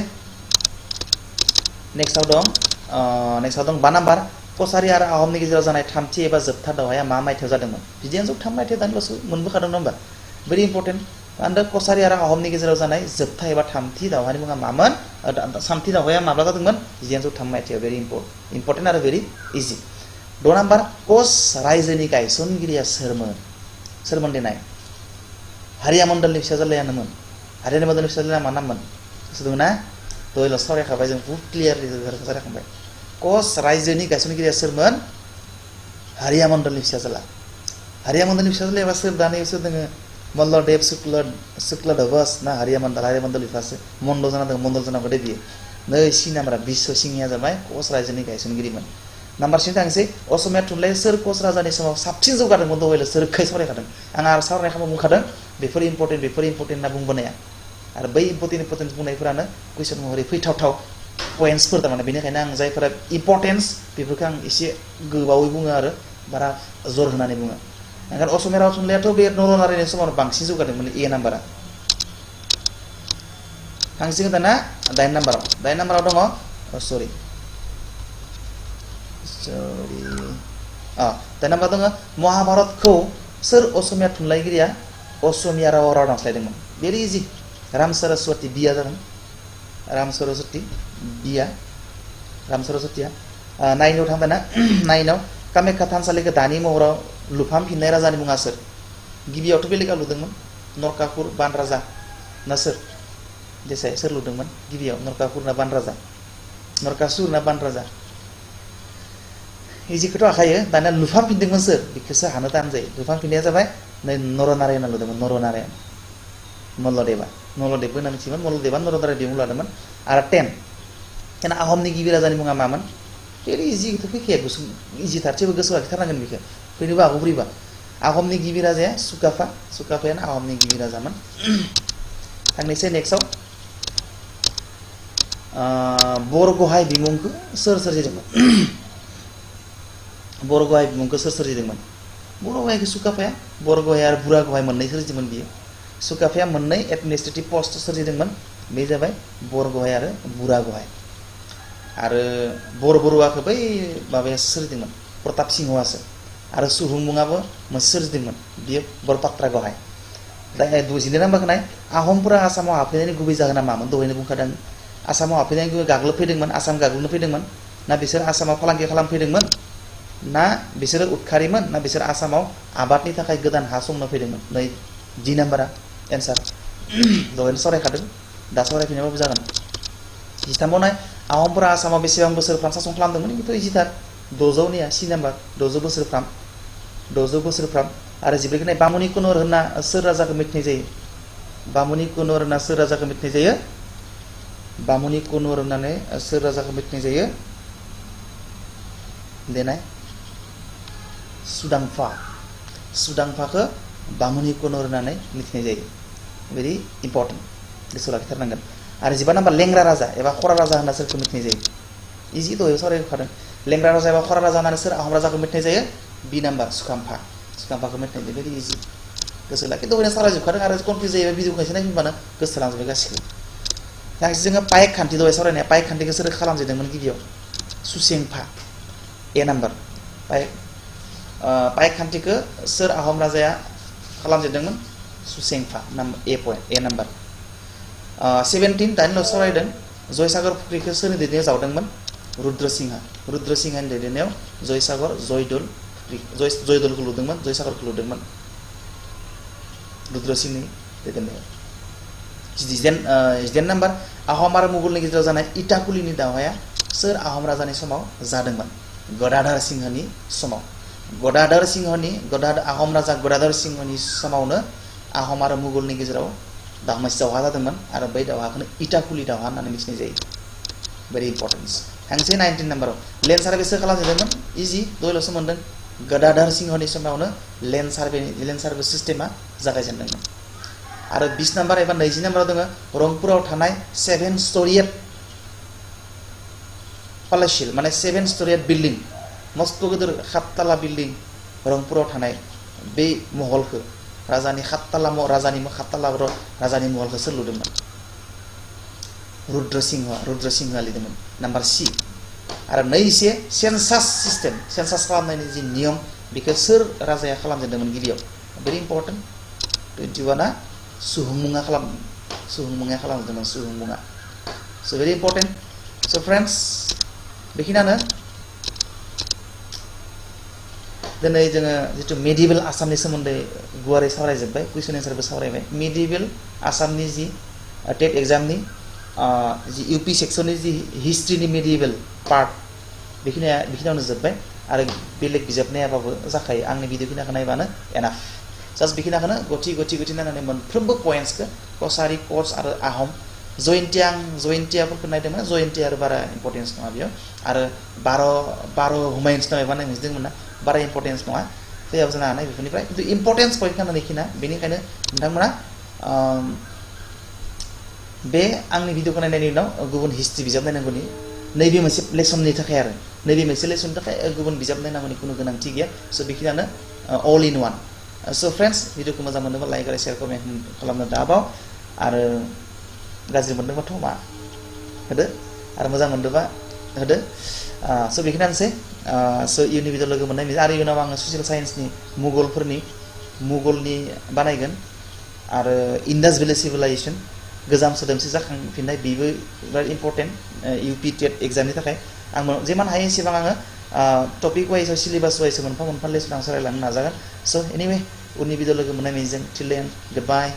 नेक्स्टआव दं 5 नाम्बार कछारी आरो आहमनि गेजेराव जानाय थामथि एबा जोबथा दावहाया मा मायथाइयाव जादोंमोन बिदिनो जों 3 मायथाइयाव दानिल'सो मोनबोखादों नङा होमबा भेरि इम्पर्टेन्ट आरो कछारी आरो आहमनि गेजेराव जानाय जोबथा एबा थामथि दावहानि मुङा मामोन थामथि दावहाया माब्ला जादोंमोन बिदिनो 3 मायथाइयाव भेरि इम्पर्टेन्ट आरो भेरि इजि 6 नाम्बार कच रायजोनि गायसनगिरिया सोरमोन देनाय हारिया मण्डलनि फिसाज्लायानोमोन हारिया मण्डलनि फिसाज्लाया मा नाममोन सुदुंना दहायल' सावरायखाबाय जों बुहुत क्लियारलि सावरायखांबाय कच रायजोनि गायसनगिरिया सोरमोन हारिया मण्डलनि फिसाज्ला एबा सोर दानि सोर दोङो मल्लदेव शुक्ल ध्वज ना हारिया मण्डल बिफासो मण्डल जानांगौ दे बियो नै 4 नाम्बारा बिश्व सिंहया जाबाय कच रायजोनि गायसनगिरिमोन नाम्बार 3 थांसै असमिया थुनलाइ सोर कच राजानि समाव साबसिन जौगादोंमोन दहायल' सोरखाय सावरायखादों आं आरो सावरायनाय खालामो बुंखादों बेफोर इम्पर्टेन्ट होनना बुंबोनाया आरो बै इम्पर्टेन्ट बुंनायफोरानो कुइसन महरै फैथावथाव पइन्ट्सफोर थारमाने बेनिखायनो आं जायफोरा इम्पर्टेन्स बेफोरखौ आं एसे गोबावै बुङो आरो बारा जर होनानै बुङो ओंखायनो असमिया राव थुनलाइयाथ' बे नरनारायणनि समाव बांसिन जौगादोंमोन ए नाम्बारा थांसिगोन दाना 8 नाम्बाराव दङ 8 नाम्बार दङ महाभारतखौ सोर असमिया थुनलाइगिरिया असमिया रावाव राव दानस्लायदोंमोन भेरि इजि राम सरस्वती बिया जागोन राम सरस्वतीया 9आव थांबायना 9आव कामाख्या थानसालिखौ दानि महराव लुफामफिननाय राजानि मुङा सोर गिबियावथ' बेलेगा लुदोंमोन नरकासुर बान राजा ना सोर देसाय सोर लुदोंमोन गिबियाव नरकासुर ना बान राजा इजिखौथ' आखायो दानिया लुफामफिनदोंमोन सोर बेखौसो हानो दान जायो लुफामफिननाया जाबाय नै नरनारायणआ लुदोंमोन नरनारायण मल्लदेबा मल्लदेबबो होनना मिथियोमोन मल्लदेबा नरनारायण बिमुं लादोंमोन आरो 10 केना आहमनि गिबि राजानि मुङा मामोन भेरि इजिथ' फैखाया गुसुं इजिथार थेवबो गोसोआव लाखिथारनांगोन बेखौ फैनोबो हागौ बोरैबा आहमनि गिबि राजाया सुकाफायानो आहमनि गिबि राजामोन थांनोसै नेक्स्टआव बरगहाय बिमुंखौ सोर सोरजिदोंमोन बरगहायखौ सुकाफाया बरगहाय आरो बुरागहाय मोननै सोरजिदोंमोन बियो सुकाफाया मोननै एडमिनिस्ट्रेटिभ पस्ट सोरजिदोंमोन बे जाबाय बरगहाय आरो बुरागहाय आरो बरबरुवाखौ बै माबाया सोरजिदोंमोन प्रताप सिंहआसो आरो सुहुंमुङाबो मोनसे सोरजिदोंमोन बियो बरपात्रा गहाय दा 12 नाम्बारखौ नाय आहमफोरा आसामाव हाबफैनायनि गुबै जाहोना मामोन दहायनो बुंखादों आसामाव हाबफैनायनि गाग्लोबफैदोंमोन आसाम गाग्लोबनो फैदोंमोन ना बिसोर आसामाव फालांगि खालामफैदोंमोन ना बिसोरो उदखारिमोन ना बिसोर आसामाव आबादनि थाखाय गोदान हा संनो फैदोंमोन नै 10 नाम्बारा एन्सार दहायनो सावरायखादों दा सावरायफिनाबाबो जागोन 13आव नाय आहमफोरा आसामाव बेसेबां बोसोरफ्राम सासन खालामदोंमोन बेथ' इजिथार 600निया 4 नाम्बार 600 बोसोरफ्राम आरो 14 नाय बामुनि कुनुर होनना सोर राजाखौ मिथिनाय जायो बामुनि कुनुर होनना सोर राजाखौ मिथिनाय जायो बामुनि कुनुर होननानै सोर राजाखौ मिथिनाय जायो देनाय सुदांफाखौ बामुनि कुनुर होननानै मिथिनाय जायो भेरि इम्पर्टेन्ट गोसोआव लाखिथारनांगोन आरो 15 नाम्बार लेंग्रा राजा एबा खरा राजा होनना सोरखौ मिथिनाय जायो इजि दहाय सावरायखादों लेंग्रा राजा एबा खरा राजा होननानै सोर आहम राजाखौ मिथिनाय जायो बी नाम्बार सुखाम्फाखौ मिथिनाय जायो भेरि इजि गोसो लाखि दहायनो सावरायजोबखादों आरो कनफिउज जायोबा भिडिअ खनसे नायफिनबानो गोसो लांजोबबाय गासिबो दासो जोङो पाइक खान्थि दहाय सावरायनाया पाइक खान्थिखौ सोर खालामजेनदोंमोन गिबियाव सुसेंफा ए नाम्बार पाइक खान्थिखौ सोर आहम राजाया खालामजेनदोंमोन सुसेंफा ए नाम्बार 17 दानि उनाव सावरायदों जयसागर फुख्रिखौ सोरनि दैदेननायाव जावदोंमोन रुद्रसिंहानि दैदेननायाव जयसागर जयदलखौ लुदोंमोन जयसागरखौ लुदोंमोन रुद्रसिंहनि दैदेननायाव 10 नाम्बार आहम आरो मुगलनि गेजेराव जानाय इटाकुलिनि दावहाया सोर आहम राजानि समाव जादोंमोन गदाधर सिंहनि समाव आहम राजा गदाधर सिंहनि समावनो आहम आरो मुगलनि गेजेराव मोनसे दावहा जादोंमन आरो बै दावहाखौनो इटाकुली दावहा होननानै मिथिनाय जायो भेरि इम्पर्टेन्ट हांसे 19 नाम्बाराव लेन्ड सार्भे सोर खालामजेनदोंमोन इजि दहायल'सो मोनदों गदाधर सिंहनि समावनो लेन्ड सार्भे सिस्टेमा जागायजेनदोंमोन आरो 20 नाम्बार एबा 20 नाम्बाराव दङ रंपुराव थानाय 7 स्टोरियेड पालासिल माने 7 स्टोरियेड बिल्डिं मस्त गिदिर 7 तला बिल्डिं रंपुराव थानाय बे महलखौ राजानि 7 तला राजानि महलखौ सोर लुदोंमोन रुद्रसिंहआ लिरदोंमोन नाम्बार सी आरो नैसे सेन्सास खालामनायनि जि नियम बेखौ सोर राजाया खालामजेनदोंमोन गिबियाव भेरि इम्पर्टेन्ट 21 सुहुंमुङा खालामजेनदोंमोन स' भेरि इम्पर्टेन्ट स' फ्रेन्ड्स बेखिनियानो दिनै जोङो जितु मेडिभेल आसामनि सोमोन्दै गुवारै सावरायजोब्बाय कुइसन एन्सारबो सावरायबाय मेडिभेल आसामनि जि टेट एग्जामनि जि इउपि सेक्सननि जि हिस्ट्रिनि मेडिभेल पार्ट बेखिनियावनो जोब्बाय आरो बेलेग बिजाब नायाबाबो जाखायो आंनि भिडिअ खिनिखौ नायबानो एनाफ जास्ट बेखिनिखौनो गथि नायनानै मोनफ्रोमबो पइन्ट्सखौ कछारी कच आरो आहम जयन्तियाफोरखौ नायदोंमोन जयन्तिया आरो बारा इम्पर्टेन्स नङा बेयाव आरो बार' हुमायुन्स नायबा नायदोंमोन ना बारा इम्पर्टेन्स नङा फैयाबो जानो हानाय बेफोरनिफ्राय खिन्थु इम्पर्टेन्स पइन्ट खालामनानै खिना बेनिखायनो नोंथांमोना बे आंनि भिडिअखौ नायनायनि उनाव गुबुन हिस्ट्रि बिजाब नायनांगौनि नैबे मोनसे लेसननि थाखाय आरो नैबे मोनसे लेसननि थाखाय गुबुन बिजाब नायनांगौनि खुनु गोनांथि गैया स' बेखिनियानो अल इन वान स' फ्रेन्ड्स भिडिअखौ मोजां मोनोबा लाइक आरो शेयार कमेन्ट खालामनो दाबाव आरो गाज्रि मोनदोंबाथ' मा होदो आरो मोजां मोनदोंबा होदो स' बेखिनियानोसै स' इयुननि भिडिअ लोगो मोननाय आरो इयुनाव आङो ससियेल साइन्सनि मुगलनि बानायगोन आरो इंडास भेलि सिभिलाइजेसन गोजाम सोदोमस्रि जाखांफिननाय बेबो बिराद इम्पर्टेन्ट इउपि टेट एग्जामनि थाखाय आं जेमान हायो एसेबां आङो टपिक वाइज सिलेबास वाइज मोनफा लेसन आं सावरायलांनो नाजागोन स' एनिवे उननि भिडिअ लोगो मोननाय मिजिं टिल देन गुड बाय